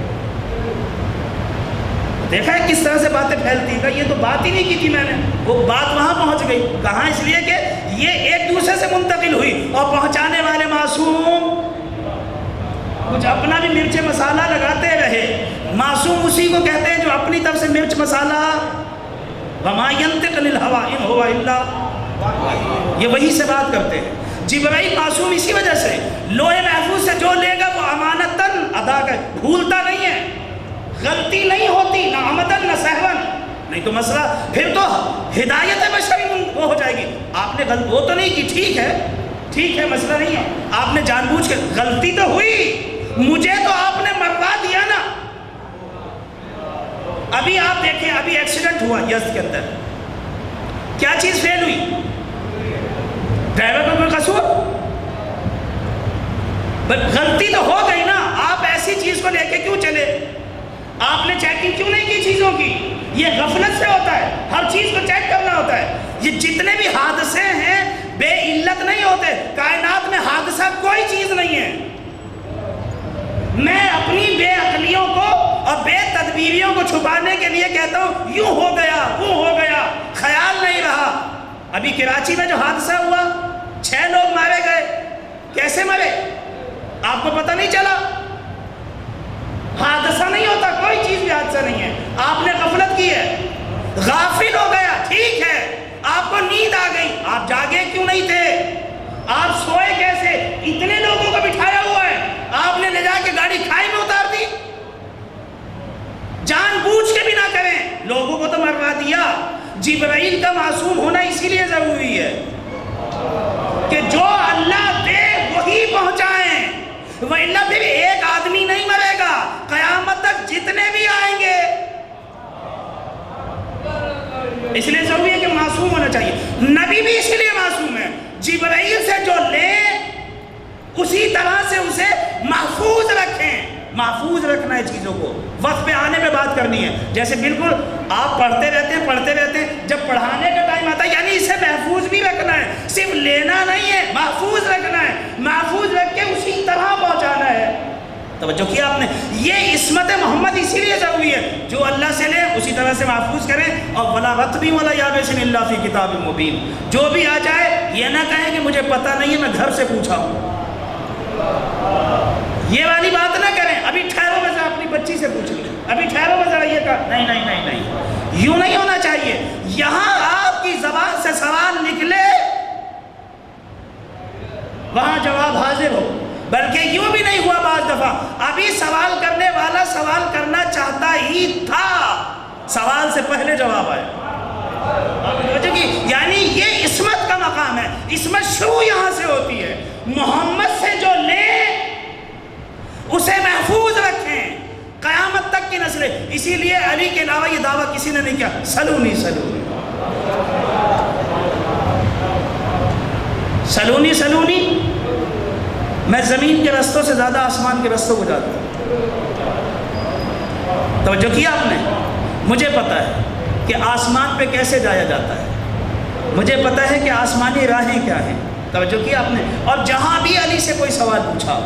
دیکھا ہے کس طرح سے باتیں پھیلتی ہیں، یہ تو بات ہی نہیں کی تھی میں نے، وہ بات وہاں پہنچ گئی۔ کہاں؟ اس لیے کہ یہ ایک دوسرے سے منتقل ہوئی، اور پہنچانے والے معصوم کچھ اپنا بھی مرچ مسالہ لگاتے رہے۔ معصوم اسی کو کہتے ہیں جو اپنی طرف سے مرچ مسالہ، وَمَا يَنْطِقُ عَنِ الْهَوَىٰ إِنْ هُوَ إِلَّا، یہ وہی سے بات کرتے ہیں۔ جبرائیل معصوم اسی وجہ سے، لوح محفوظ سے جو لے گا وہ امانتاً ادا کر، بھولتا نہیں ہے، غلطی نہیں ہوتی، نہ عمدن نہ سہون، نہیں تو مسئلہ پھر تو ہدایت بشری وہ ہو جائے گی۔ آپ نے وہ تو نہیں کی، ٹھیک ہے مسئلہ نہیں ہے، آپ نے جان بوجھ کے، غلطی تو ہوئی، مجھے تو آپ نے مروا دیا نا۔ ابھی آپ دیکھیں، ابھی ایکسیڈنٹ ہوا یزد کے اندر، کیا چیز فیل ہوئی؟ ڈرائیور کا کوئی قصور؟ غلطی تو ہو گئی نا، آپ ایسی چیز کو لے کے کیوں چلے؟ آپ نے چیکنگ کیوں نہیں کی چیزوں کی؟ یہ غفلت سے ہوتا ہے، ہر چیز کو چیک کرنا ہوتا ہے۔ یہ جتنے بھی حادثے ہیں بے علت نہیں ہوتے، کائنات میں حادثہ کوئی چیز نہیں ہے۔ میں اپنی بے عقلیوں کو اور بے تدبیریوں کو چھپانے کے لیے کہتا ہوں یوں ہو گیا، وہ ہو گیا، خیال نہیں رہا۔ ابھی کراچی میں جو حادثہ ہوا، 6 لوگ مارے گئے، کیسے مرے؟ آپ کو پتہ نہیں چلا؟ حادثہ نہیں ہوتا، کوئی چیز بھی حادثہ نہیں ہے، آپ نے غفلت کی ہے، غافل ہو گیا، ٹھیک ہے، آپ کو نیند آ گئی، آپ جاگے کیوں نہیں تھے؟ آپ سوئے کیسے؟ اتنے لوگوں کو بٹھایا ہوا ہے، آپ نے لے جا کے گاڑی کھائی میں اتار دی؟ جان بوجھ کے بھی نہ کریں، لوگوں کو تو مروا دیا۔ جبرائیل کا معصوم ہونا اسی لیے ضروری ہے کہ جو اللہ دے وہی پہنچائیں، وَإِلَّا پھر ایک آدمی نہیں مرے گا، قیامت تک جتنے بھی آئیں گے۔ اس لیے ضروری ہے کہ معصوم ہونا چاہیے۔ نبی بھی اسی لیے معصوم ہے، جبرائیل سے جو لیں اسی طرح سے اسے محفوظ رکھیں۔ محفوظ رکھنا ہے چیزوں کو، وقت پہ آنے پہ بات کرنی ہے۔ جیسے بالکل آپ پڑھتے رہتے ہیں، جب پڑھانے کا ٹائم آتا ہے یعنی اسے محفوظ بھی رکھنا ہے، صرف لینا نہیں ہے، محفوظ رکھنا ہے، محفوظ رکھ کے اسی طرح پہنچانا ہے۔ توجہ کیا آپ نے؟ یہ عصمت محمد اسی لیے ضروری ہے، جو اللہ سے لیں اسی طرح سے محفوظ کریں، اور وَلَا رَطْبٍ وَلَا يَابِسٍ إِلَّا فِي كِتَابٍ مُبِينٍ، جو بھی آ جائے یہ نہ کہیں کہ مجھے پتہ نہیں ہے، میں گھر سے پوچھا ہوں، یہ والی بات نہ کریں۔ ابھی ٹھہرو میں ذرا اپنی بچی سے پوچھ لیں، ابھی ٹھہرو میں ذرا یہ کہا، نہیں، یوں نہیں ہونا چاہیے۔ یہاں آپ کی زبان سے سوال نکلے وہاں جواب حاضر ہو، بلکہ یوں بھی نہیں ہوا بعض دفعہ، ابھی سوال کرنے والا سوال کرنا چاہتا ہی تھا، سوال سے پہلے جواب آئے۔ یعنی یہ عصمت کا مقام ہے، عصمت شروع یہاں سے ہوتی ہے۔ محمد سے جو لیں اسے محفوظ رکھیں قیامت تک کی نسلیں۔ اسی لیے علی کے علاوہ یہ دعویٰ کسی نے نہیں کیا، سلونی میں زمین کے رستوں سے زیادہ آسمان کے رستوں کو جاتا ہوں۔ توجہ کیا آپ نے؟ مجھے پتا ہے کہ آسمان پہ کیسے جایا جاتا ہے، مجھے پتا ہے کہ آسمانی راہیں کیا ہیں۔ توجہ کیا آپ نے؟ اور جہاں بھی علی سے کوئی سوال پوچھا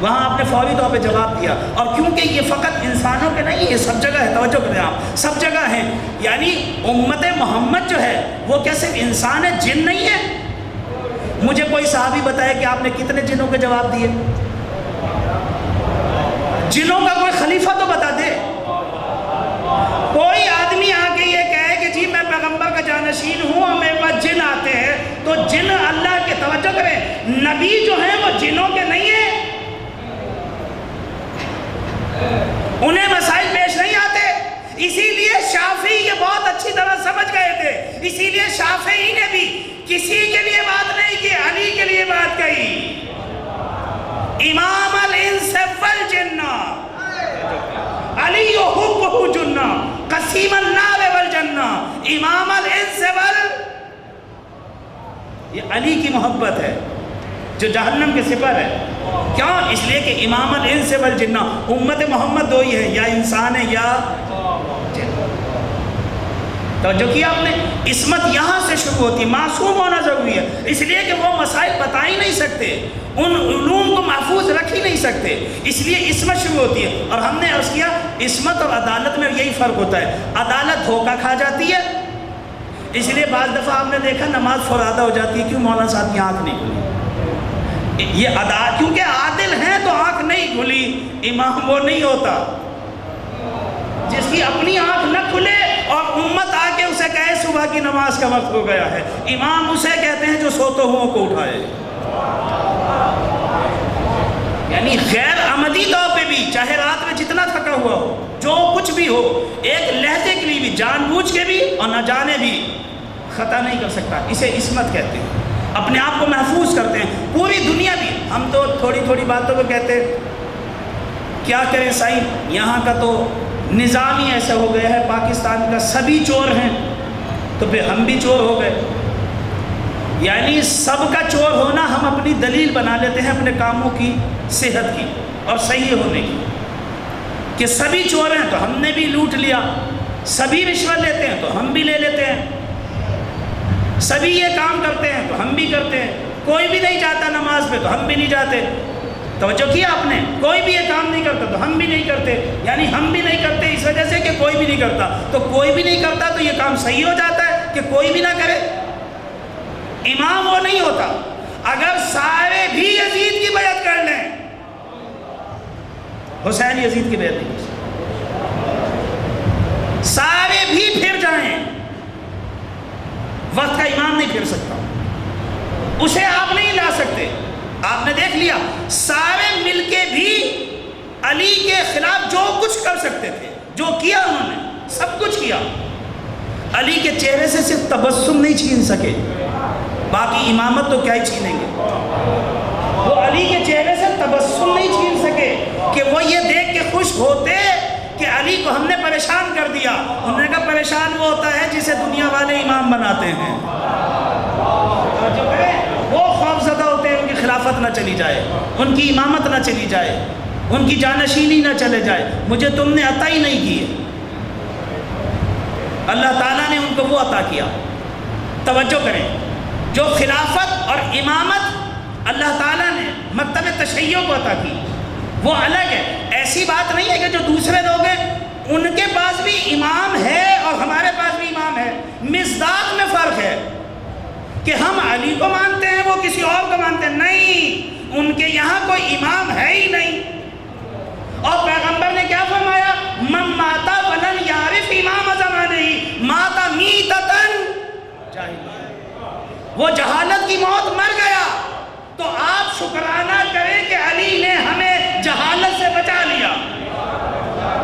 وہاں آپ نے فوری طور پہ جواب دیا، اور کیونکہ یہ فقط انسانوں کے نہیں، یہ سب جگہ ہے، توجہ کریں آپ، سب جگہ ہے۔ یعنی امت محمد جو ہے وہ کیا صرف انسان ہے، جن نہیں ہے؟ مجھے کوئی صحابی بتائے کہ آپ نے کتنے جنوں کے جواب دیے؟ جنوں کا کوئی خلیفہ تو بتا دے۔ کوئی آدمی آ کے یہ کہے کہ جی میں پیغمبر کا جانشین ہوں اور میرے پاس جن آتے ہیں، تو جن اللہ کے، توجہ کریں، نبی جو ہیں وہ جنوں کے نہیں ہیں، انہیں مسائل پیش نہیں آتے۔ اسی لیے شافعی یہ بہت اچھی طرح سمجھ گئے تھے، اسی لیے شافعی نے بھی کسی کے لیے بات نہیں کی، علی کے لیے بات کہی۔ امام الانس والجنہ، علی حبہ جنہ، قسیم النار والجنہ، امام الانس یہ علی کی محبت ہے۔ جو جہنم کے سپر ہے. کیوں؟ اس لیے کہ امام الانس والجن، امت محمد دو ہی ہے، یا انسان ہے یا جن. توجہ کیا آپ نے؟ عصمت یہاں سے شروع ہوتی ہے. معصوم ہونا ضروری ہے، اس لیے کہ وہ مسائل بتا ہی نہیں سکتے، ان علوم کو محفوظ رکھ ہی نہیں سکتے، اس لیے عصمت شروع ہوتی ہے. اور ہم نے عرض کیا عصمت اور عدالت میں یہی فرق ہوتا ہے. عدالت دھوکہ کھا جاتی ہے، اس لیے بعض دفعہ آپ نے دیکھا نماز فرادہ ہو جاتی ہے. کیوں؟ مولانا صاحب کی آنکھ نہیں کھلی. یہ کیونکہ عادل ہیں تو آنکھ نہیں کھلی. امام وہ نہیں ہوتا جس کی اپنی آنکھ نہ کھلے اور امت آ کے اسے کہے صبح کی نماز کا وقت ہو گیا ہے. امام اسے کہتے ہیں جو سوتے ہوں کو اٹھائے. یعنی غیر عمدی طور پہ بھی چاہے رات میں جتنا تھکا ہوا ہو، جو کچھ بھی ہو، ایک لہجے کے لیے بھی جان بوجھ کے بھی اور نہ جانے بھی خطا نہیں کر سکتا. اسے عصمت کہتے ہیں. اپنے آپ کو محفوظ کرتے ہیں. پوری دنیا بھی، ہم تو تھوڑی تھوڑی باتوں کو کہتے ہیں کیا کریں صاحب، یہاں کا تو نظام ہی ایسا ہو گیا ہے، پاکستان کا سبھی چور ہیں تو پھر ہم بھی چور ہو گئے. یعنی سب کا چور ہونا ہم اپنی دلیل بنا لیتے ہیں اپنے کاموں کی صحت کی اور صحیح ہونے کی، کہ سبھی چور ہیں تو ہم نے بھی لوٹ لیا، سبھی رشوت لیتے ہیں تو ہم بھی لے لیتے ہیں، سبھی یہ کام کرتے ہیں تو ہم بھی کرتے ہیں، کوئی بھی نہیں جاتا نماز پہ تو ہم بھی نہیں جاتے. توجہ کیا آپ نے؟ کوئی بھی یہ کام نہیں کرتا تو ہم بھی نہیں کرتے. یعنی ہم بھی نہیں کرتے اس وجہ سے کہ کوئی بھی نہیں کرتا. تو کوئی بھی نہیں کرتا تو یہ کام صحیح ہو جاتا ہے کہ کوئی بھی نہ کرے. امام وہ نہیں ہوتا. اگر سارے بھی یزید کی بیعت کر لیں، حسین یزید کی بیعت نہیں کر سکتے، سارے بھی پھر جائیں، وقت کا امام نہیں پھر سکتا، اسے آپ نہیں لا سکتے. آپ نے دیکھ لیا سارے مل کے بھی علی کے خلاف جو کچھ کر سکتے تھے، جو کیا انہوں نے سب کچھ کیا. علی کے چہرے سے صرف تبسم نہیں چھین سکے، باقی امامت تو کیا ہی چھینیں گے. وہ علی کے چہرے سے تبسم نہیں چھین سکے کہ وہ یہ دیکھ کے خوش ہوتے کہ علی کو ہم نے پریشان کر دیا. انہوں نے کہا پریشان وہ ہوتا ہے جسے دنیا والے امام بناتے ہیں. وہ خوفزدہ ہوتے ہیں ان کی خلافت نہ چلی جائے، ان کی امامت نہ چلی جائے، ان کی جانشینی نہ چلے جائے. مجھے تم نے عطا ہی نہیں کی ہے، اللہ تعالیٰ نے ان کو وہ عطا کیا. توجہ کریں، جو خلافت اور امامت اللہ تعالیٰ نے مکتب تشیع کو عطا کی وہ الگ ہے. ایسی بات نہیں ہے کہ جو دوسرے لوگ ہیں ان کے پاس بھی امام ہے اور ہمارے پاس بھی امام ہے. مصداق میں فرق ہے کہ ہم علی کو مانتے ہیں، وہ کسی اور کو مانتے ہیں. نہیں، ان کے یہاں کوئی امام ہے ہی نہیں. اور پیغمبر نے کیا فرمایا؟ من ماتا ولن یعرف امام زمانہ ماتا میتتن جاہلیہ. وہ جہالت کی موت مر گیا. تو آپ شکرانہ کریں کہ علی نے ہمیں جہالت سے بچا لیا.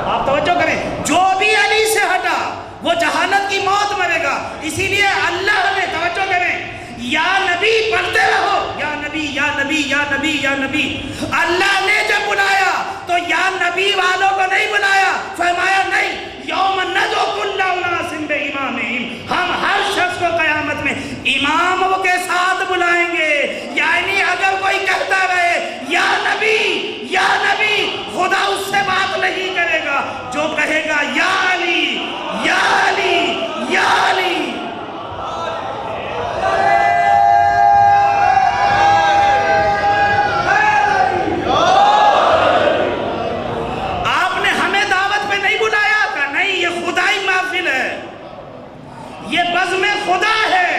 آپ توجہ کریں، جو بھی علی سے ہٹا وہ جہالت کی موت مرے گا. اسی لیے اللہ نے، توجہ کریں، یا نبی پڑھتے رہو، یا نبی یا نبی یا نبی یا نبی. اللہ نے جب بلایا تو یا نبی والوں کو نہیں بلایا، فرمایا نہیں یوم ندعو کل اناس بامامہم، ہم ہر شخص کو قیامت میں اماموں کے ساتھ بلائیں گے. یعنی اگر کوئی کہتا رہے یا نبی، خدا اس سے بات نہیں کرے گا. جو کہے گا یا علی یا علی یا علی. آپ نے ہمیں دعوت پہ نہیں بلایا تھا، نہیں، یہ خدائی محفل ہے، یہ بزم خدا ہے.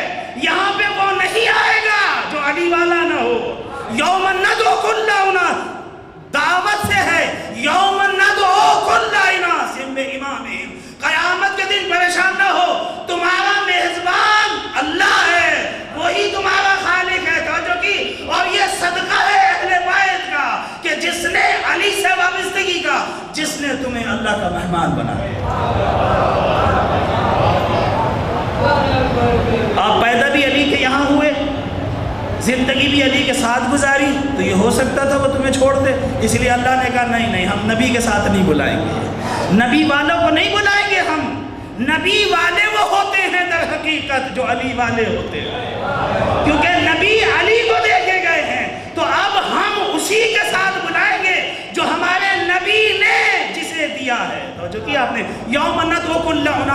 یہاں پہ وہ نہیں آئے گا جو علی والا نہ ہو. یوم ندعو کل اناس دعوت سے ہے، یوم ندعو کل اناس بامامہم. قیامت کے دن پریشان نہ ہو، تمہارا میزبان اللہ ہے، وہی تمہارا خالق ہے. توجہ کی. اور یہ صدقہ ہے اہل بیت کا کہ جس نے علی سے وابستگی کا، جس نے تمہیں اللہ کا مہمان بنایا. آپ پیدا بھی علی کے یہاں ہوئے، زندگی بھی علی کے ساتھ گزاری، تو یہ ہو سکتا تھا وہ تمہیں چھوڑ دے. اس لیے اللہ نے کہا نہیں، ہم نبی کے ساتھ نہیں بلائیں گے، نبی والوں کو نہیں بلائیں گے. ہم نبی والے وہ ہوتے ہیں در حقیقت جو علی والے ہوتے ہیں، کیونکہ نبی علی کو دیکھے گئے ہیں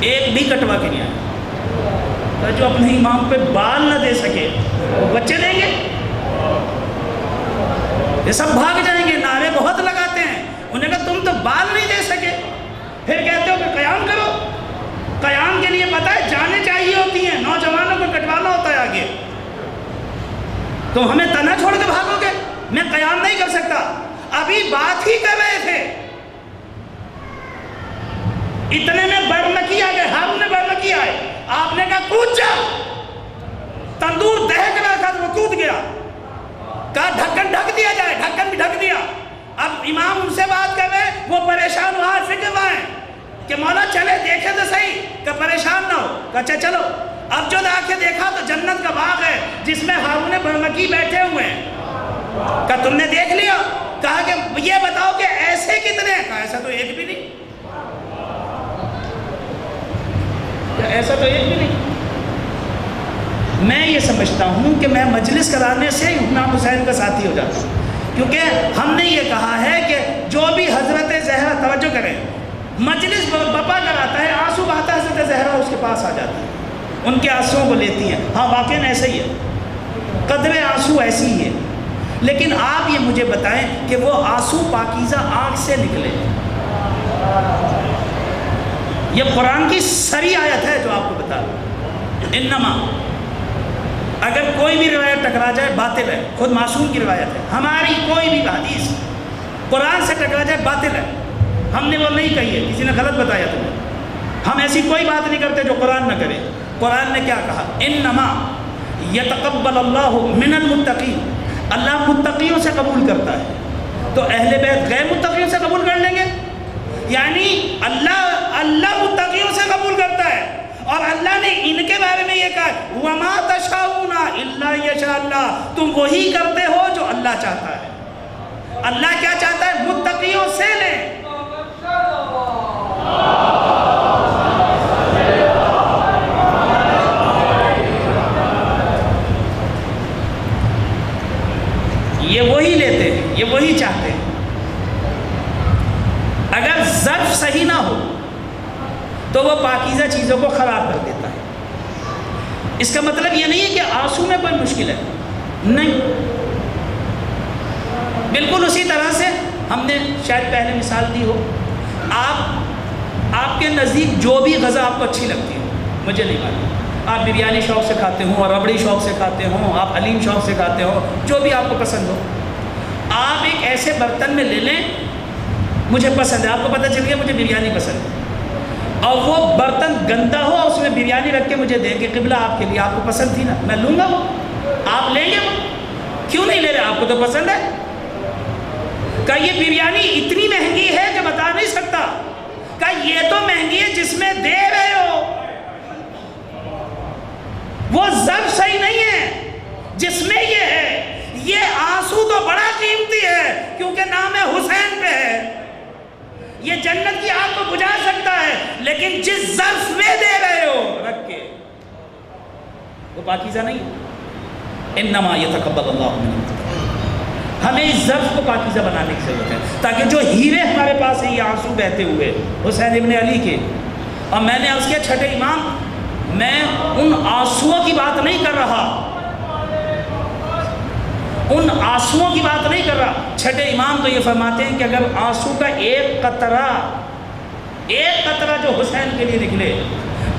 ایک بھی کٹوا کے نہیں آیا۔ جو اپنے امام پہ بال نہ دے سکے وہ بچے دیں گے؟ یہ سب بھاگ جائیں گے، نعرے بہت لگاتے ہیں، انہیں کہا تم تو بال نہیں دے سکے، پھر کہتے ہو کہ قیام کرو۔ قیام کے لیے پتہ ہے جانیں چاہیے ہوتی ہیں، نوجوانوں کو کٹوانا ہوتا ہے آگے۔ تو ہمیں تنہا چھوڑ کے بھاگو گے؟ میں قیام نہیں کر سکتا، ابھی بات ہی کر رہے تھے، اتنے میں برمکی آ گئے، ہارون برمکی آئے، آپ نے کہا کود جا، تندور دہک رہا تھا تو وہ کود گیا، کہا ڈھکن ڈھک دیا جائے، ڈھکن بھی ڈھک دیا۔ اب امام ان سے بات کر رہے، وہ پریشان ہوا، فکر میں کہ مولا چلے دیکھے تو صحیح، کہ پریشان نہ ہو، کہا اچھا چلو۔ اب جو آ کے دیکھا تو جنت کا باغ ہے جس میں ہارون برمکی بیٹھے ہوئے ہیں۔ کہا تم نے دیکھ لیا؟ کہا کہ یہ بتاؤ کہ ایسے کتنے ہیں؟ کہا ایسا تو ایک بھی نہیں، ایسا تو ایک بھی نہیں۔ میں یہ سمجھتا ہوں کہ میں مجلس کرانے سے امام حسین کا ساتھی ہو جاتا ہوں، کیونکہ ہم نے یہ کہا ہے کہ جو بھی حضرت زہرا، توجہ کریں، مجلس بپا کراتا ہے، آنسو بہاتا ہے، حضرت زہرا اس کے پاس آ جاتی ہے، ان کے آنسوؤں کو لیتی ہیں۔ ہاں واقعاً ایسا ہی ہے، قدر آنسو ایسی ہی ہے، لیکن آپ یہ مجھے بتائیں کہ وہ آنسو پاکیزہ آنکھ سے نکلے؟ یہ قرآن کی سری آیت ہے جو آپ کو بتا رہا، انما، اگر کوئی بھی روایت ٹکرا جائے باطل ہے، خود معصوم کی روایت ہے، ہماری کوئی بھی حدیث قرآن سے ٹکرا جائے باطل ہے، ہم نے وہ نہیں کہی ہے، کسی نے غلط بتایا تمہیں، ہم ایسی کوئی بات نہیں کرتے جو قرآن نہ کرے۔ قرآن نے کیا کہا؟ انما یتقبل اللہ من المتقین، اللہ متقیوں سے قبول کرتا ہے، تو اہل بیت غیر متقیوں سے قبول کر لیں گے؟ یعنی اللہ متقیوں سے قبول کرتا ہے، اور اللہ نے ان کے بارے میں یہ کہا وَمَا تَشَاءُونَ إِلَّا يَشَاءَ اللَّهُ، تم وہی کرتے ہو جو اللہ چاہتا ہے۔ اللہ کیا چاہتا ہے؟ متقیوں سے لیں۔ یہ وہی لیتے ہیں، یہ وہی چاہتے ہیں۔ اگر ظرف صحیح نہ ہو تو وہ پاکیزہ چیزوں کو خراب کر دیتا ہے۔ اس کا مطلب یہ نہیں ہے کہ آنسو میں کوئی مشکل ہے، نہیں، بالکل اسی طرح سے ہم نے شاید پہلے مثال دی ہو، آپ کے نزدیک جو بھی غذا آپ کو اچھی لگتی ہو، مجھے نہیں معلوم، آپ بریانی شوق سے کھاتے ہوں، اور ربڑی شوق سے کھاتے ہوں، آپ حلیم شوق سے کھاتے ہو، جو بھی آپ کو پسند ہو، آپ ایک ایسے برتن میں لے لیں، مجھے پسند ہے، آپ کو پتہ چل گیا مجھے بریانی پسند ہے، اور وہ برتن گندا ہو اور اس میں بریانی رکھ کے مجھے دیں کہ قبلہ آپ کے لیے، آپ کو پسند تھی نا، میں لوں گا وہ، آپ لیں گے وہ، کیوں نہیں لے رہے؟ آپ کو تو پسند ہے۔ کہ یہ بریانی اتنی مہنگی ہے کہ بتا نہیں سکتا، کہ یہ تو مہنگی ہے جس میں دے رہے ہو، وہ ظرف صحیح نہیں ہے جس میں یہ ہے، یہ آنسو تو بڑا قیمتی ہے کیونکہ نام حسین پہ ہے، یہ جنت کی آگ کو بجھا سکتا ہے، لیکن جس ظرف میں دے رہے ہو رکھ کے وہ پاکیزہ نہیں ہے۔ انما یتقبل اللہ من المتقین، ہمیں اس ظرف کو پاکیزہ بنانے کی ضرورت ہے، تاکہ جو ہیرے ہمارے پاس ہیں، یہ آنسو بہتے ہوئے حسین ابن علی کے، اور میں نے عرض کیا چھٹے امام، میں ان آنسوؤں کی بات نہیں کر رہا، ان آنسوؤں کی بات نہیں کر رہا۔ چھٹے امام تو یہ فرماتے ہیں کہ اگر آنسو کا ایک قطرہ جو حسین کے لیے نکلے،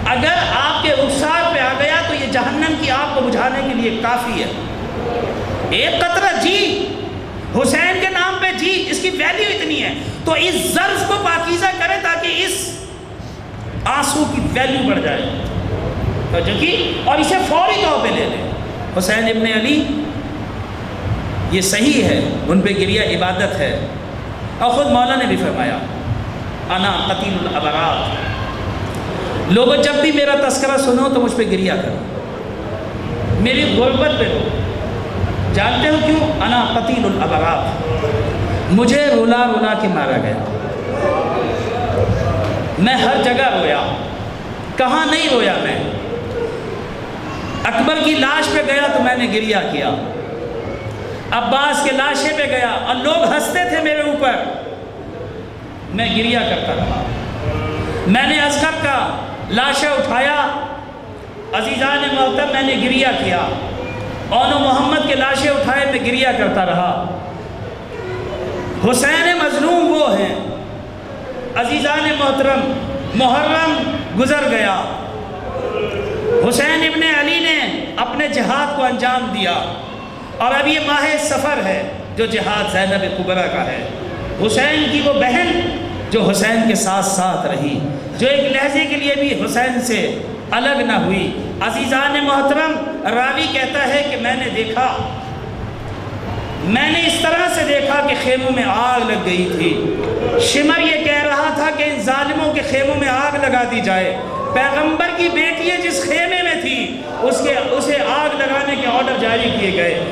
اگر آپ کے رخسار پہ آ گیا تو یہ جہنم کی آگ کو بجھانے کے لیے کافی ہے۔ ایک قطرہ جی، حسین کے نام پہ جی، اس کی ویلیو اتنی ہے، تو اس ظرف کو پاکیزہ کریں تاکہ اس آنسو کی ویلیو بڑھ جائے، اور اسے فوری طور پہ لے لیں۔ حسین ابن علی، یہ صحیح ہے، ان پہ گریہ عبادت ہے، اور خود مولا نے بھی فرمایا انا قتیل الابرار، لوگوں جب بھی میرا تذکرہ سنو تو مجھ پہ گریہ کرو، میری غربت پہ رو، جانتے ہو کیوں؟ انا قتیل الابرار، مجھے رولا رولا کے مارا گیا، میں ہر جگہ رویا، کہاں نہیں رویا میں؟ اکبر کی لاش پہ گیا تو میں نے گریہ کیا، عباس کے لاشے پہ گیا اور لوگ ہنستے تھے میرے اوپر، میں گریہ کرتا رہا۔ میں نے اصغر کا لاشیں اٹھایا عزیزان محترم میں نے گریہ کیا اون و محمد کے لاشیں اٹھائے میں گریہ کرتا رہا حسین مظلوم وہ ہیں عزیزان محترم محرم گزر گیا حسین ابن علی نے اپنے جہاد کو انجام دیا اور اب یہ ماہ سفر ہے جو جہاد زینب کبریٰ کا ہے حسین کی وہ بہن جو حسین کے ساتھ ساتھ رہی جو ایک لحظے کے لیے بھی حسین سے الگ نہ ہوئی عزیزان محترم راوی کہتا ہے کہ میں نے اس طرح سے دیکھا کہ خیموں میں آگ لگ گئی تھی شمر یہ کہہ رہا تھا کہ ان ظالموں کے خیموں میں آگ لگا دی جائے پیغمبر کی بیٹی جس خیمے میں تھی اسے آگ لگانے کے آرڈر جاری کیے گئے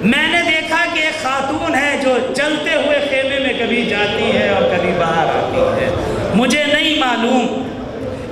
میں نے دیکھا کہ ایک خاتون ہے جو جلتے ہوئے خیمے میں کبھی جاتی ہے اور کبھی باہر آتی ہے مجھے نہیں معلوم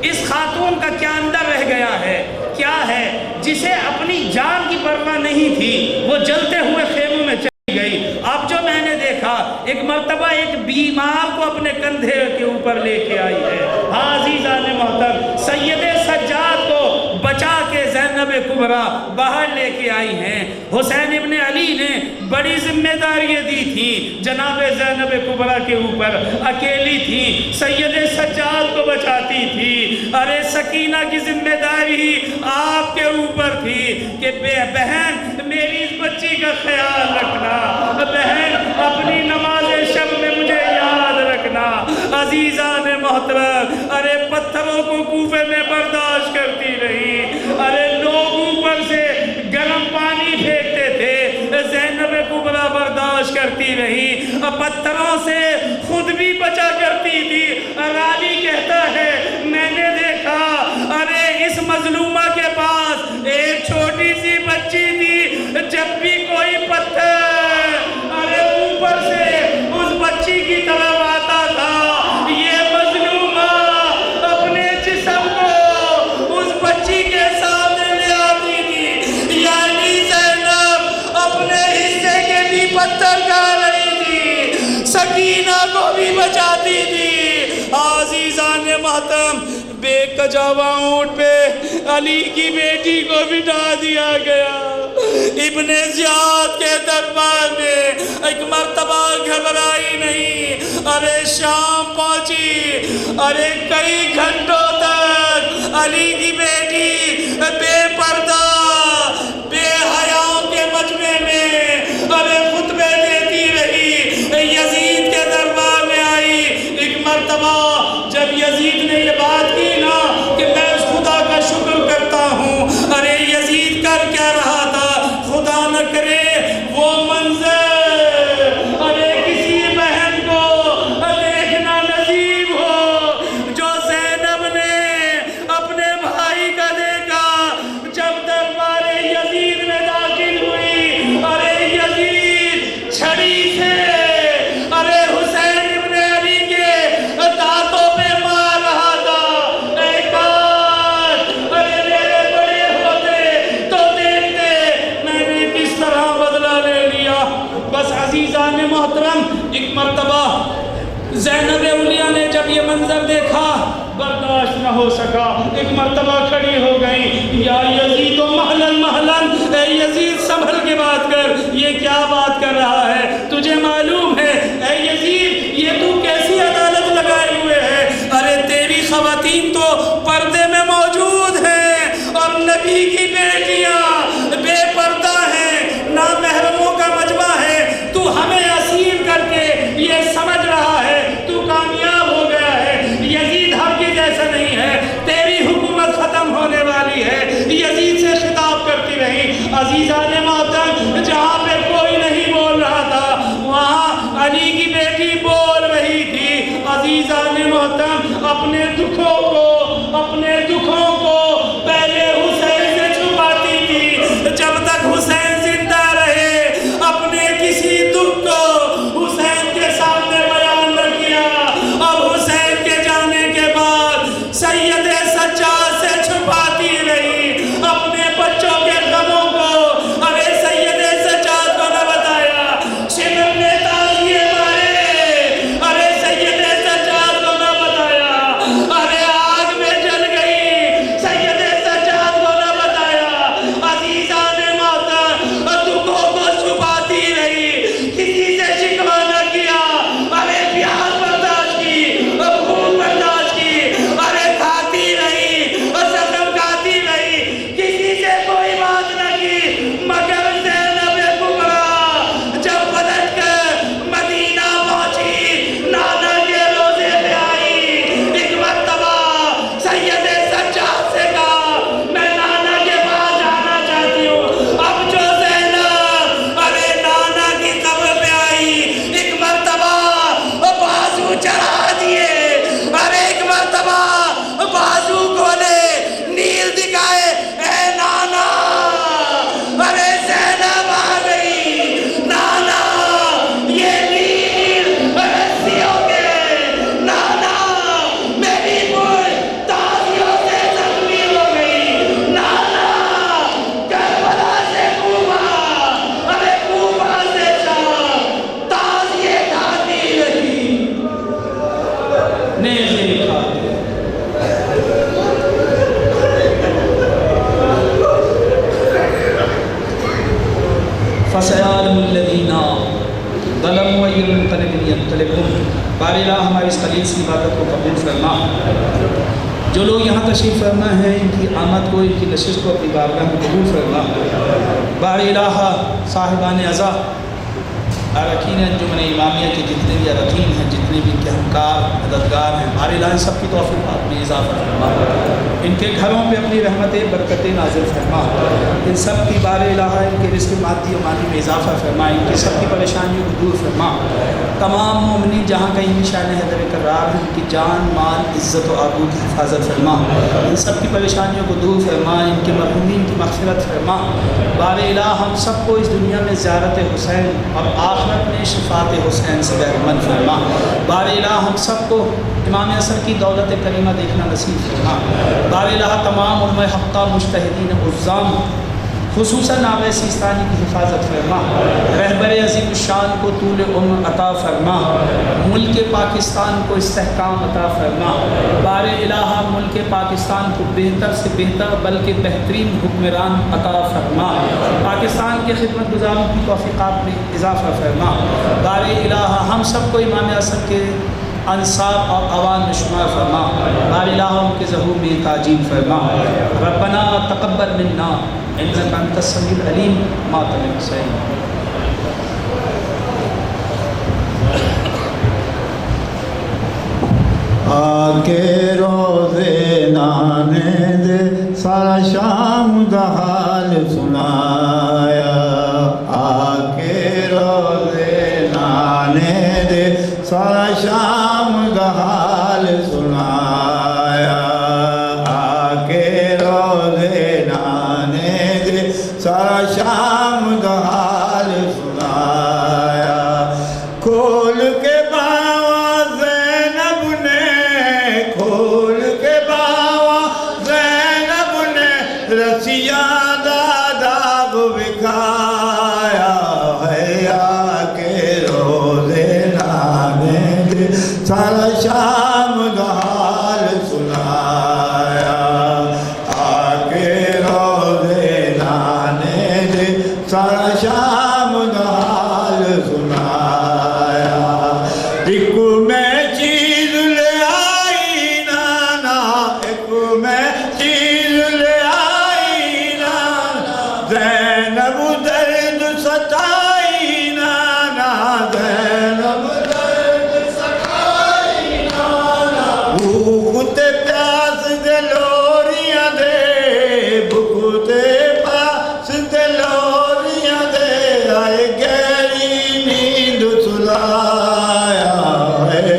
اس خاتون کا کیا اندر رہ گیا ہے کیا ہے جسے اپنی جان کی پرواہ نہیں تھی وہ جلتے ہوئے خیموں میں چلی گئی اب جو میں نے دیکھا ایک مرتبہ ایک بیمار کو اپنے کندھے کے اوپر لے کے آئی ہے عزیزان محترم سید سجاد کو بچا کے زینب کبریٰ باہر لے کے آئی ہیں حسین ابن علی نے بڑی ذمہ داریاں دی تھی جناب زینب کبریٰ کے اوپر اکیلی تھی سید سجاد کو بچاتی تھی ارے سکینہ کی ذمہ داری آپ کے اوپر تھی کہ بہن میری اس بچی کا خیال رکھنا بہن اپنی نماز شب میں مجھے یاد رکھنا عزیزان محترم ارے پتھروں کو کوفے میں برداشت کرتی رہی ارے لوگ اوپر سے گرم پانی پھینکتے تھے زینب کبریٰ برداشت کرتی رہی پتھروں سے خود بھی بچا کرتی تھی راوی کہتا ہے میں نے دیکھا ارے اس مظلومہ کے پاس ایک چھوٹی سی بچی تھی جب بھی کوئی پتھر ارے اوپر سے اس بچی کی طرف آتا تھا یہ مظلومہ اپنے جسم کو اس بچی کے سامنے لے آتی تھی یعنی زینب اپنے حصے کے بھی پتھر کھا رہی تھی سکینہ کو بھی بچاتی تھی عزیزان محترم بے کجاوا اونٹ پہ علی کی بیٹی کو بٹھا دیا گیا ابن زیاد کے دربار میں ایک مرتبہ گھبرائی نہیں ارے شام پہنچی ارے کئی گھنٹوں تک علی کی بیٹی بے پردہ بے حیاؤں کے مجمع میں ارے خطبے دیتی رہی یزید کے دربار میں آئی ایک مرتبہ جب یزید نے یہ بات کی نا کہ میں اس خدا کا شکر کرتا ہوں ارے یزید کر کیا رہا تھا خدا نہ کرے وہ منظر ارے کسی بہن کو دیکھنا نصیب ہو جو زینب نے اپنے بھائی کا دیکھا جب دربار یزید میں داخل ہوئی ارے یزید چھڑی سے ارے حسین ابن علی کے دانتوں پہ مار رہا تھا اے کاش ارے میرے بڑے ہوتے تو دیکھتے میں نے کس طرح بدلہ لے لیا بس عزیزان محترم ایک مرتبہ زینب اولیاء نے جب یہ منظر دیکھا برداشت نہ ہو سکا ایک مرتبہ کھڑی ہو گئی یا یزید و محلن محلن اے یزید سنبھل کے بات کر یہ کیا بات کر رہا ہے تجھے معلوم ہے اے یزید یہ تو کیسی عدالت لگائے ہوئے ہے ارے تیری خواتین تو پردے میں موجود ہیں اور نبی کی بیٹیاں بے پردہ ہیں نامحرموں کا مجمع ہے تو ہمیں اسیر کر کے یہ سمجھ رہا ہے تو کامیاب ہو گیا ہے یزید ہرگز ایسا نہیں ہے تیری حکومت ختم ہونے والی ہے یزید سے خطاب کرتی رہی عزیزان محترم جہاں پہ کوئی نہیں بول رہا تھا وہاں علی کی بیٹی بول رہی تھی عزیزان محترم اپنے دکھوں کو پہلے حسین سے چھپاتی تھی جب تک حسین زندہ رہے اپنے کسی دکھ کو حسین کے سامنے بیان نہ کیا اب حسین کے جانے کے بعد سید سجاد سے چھپاتی رہی اپنے بچوں کے غموں کو ارے سید خیر المنقلبین ینقلبون. بار الہ ہماری اس قلیل سی عبادت کو قبول فرما. جو لوگ یہاں تشریف فرما ہیں ان کی آمد کو، ان کی نشست کو اپنی بارگاہ میں قبول فرما. بار الہ صاحبان عزا، اراکین انجمن امامیہ کے جتنے بھی اراکین ہیں، جتنے بھی ان کے ہمکار مددگار ہیں، بار الہ سب کی توفیقات میں اضافہ فرما. ان کے گھروں پہ اپنی رحمت برکت نازل فرما. ان سب کی بار الہ ان کے رزق مادی و مانی میں اضافہ فرما. ان کی سب کی پریشانیوں کو دور فرما. تمام مومنین جہاں کہیں بھی شان حیدر قرار ہیں، ان کی جان مال عزت و آبرو کی حفاظت فرما. ان سب کی پریشانیوں کو دور فرما. ان کے مرحومین کی مغفرت فرما. بار الہ ہم سب کو اس دنیا میں زیارت حسین اور آخرت میں شفاعت حسین سے بہرمند فرما. بار الہ ہم سب کو امام اثر کی دولت کریمہ دیکھنا نصیب فرما. بار الہ تمام علماء حقہ مجتہدین عظام خصوصاً ناوے سیستانی کی حفاظت فرما. رہبر عظیم الشان کو طول عمر عطا فرما. ملک پاکستان کو استحکام عطا فرما. بار الہ ملک پاکستان کو بہتر سے بہتر بلکہ بہترین حکمران عطا فرما. پاکستان کے خدمت گزاروں کی توفیقات میں اضافہ فرما. بار الہ ہم سب کو امام اثر کے انصار اور اوان میں شمار فرما. بار الہ ان کے ظہور میں تعجیل فرما. ربنا تقبل منا انک انت السمیع العلیم. ماتم حسین. آکے روزے نانے دے سارا شام دا حال سنایا. آکے روزے نانے دے سارا شام دا حال سنایا. آکے روزے نانے دے سارا شام دا حال سنایا. کھول کے باواں زینب نے، کھول کے باواں زینب نے رسیا دا داغ بکھایا ہے. آکے روزے نانے دے سارا شام دا حال سنایا. آکے روزے نانے دے سارا شام دا حال سنایا. ایک میں چیز لے آئی نانا، ایک میں چیز لے آئی نانا. زینب درد ستائی نانا، زینب درد ستائی نانا. بھوک تے پیاس دے لوریاں دے، بھوک تے پیاس دے لوریاں دے. آئے گہری نیند سلایا ہے.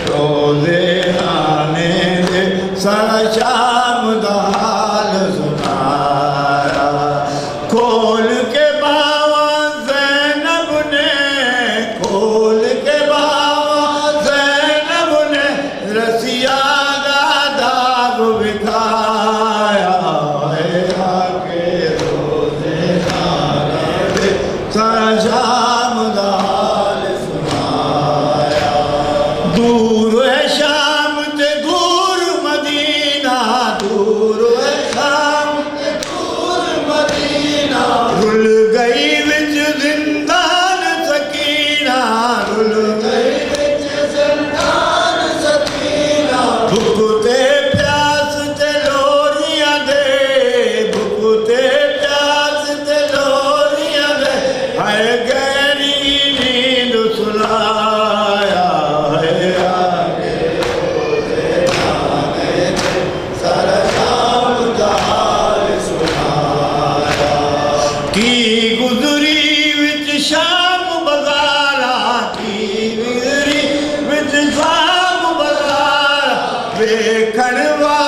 روزے نانے دے سارا شام دا حال سنایا. کھول کے باواں زینب نے، کھول کے باواں زینب نے رسیا دا داغ بکھایا ہے. آکے روزے نانے دے سارا شام دا حال سنایا. دور ہے شام تے دور مدینہ، دور ہے شام تے دور مدینہ. رل گئی وچ زندان سکینہ، رل گئی وچ زندان سکینہ. بھوک تے پیاس تے لوریاں دے، بھوک تے پیاس تے لوریاں دے. ہائے گہری نیند سلایا ہے. آکے روزے نانے دے سارا شام دا حال سنایا. کی گزری وچ شام بازاراں، کی گزری وچ شام بازاراں. ویکھن والا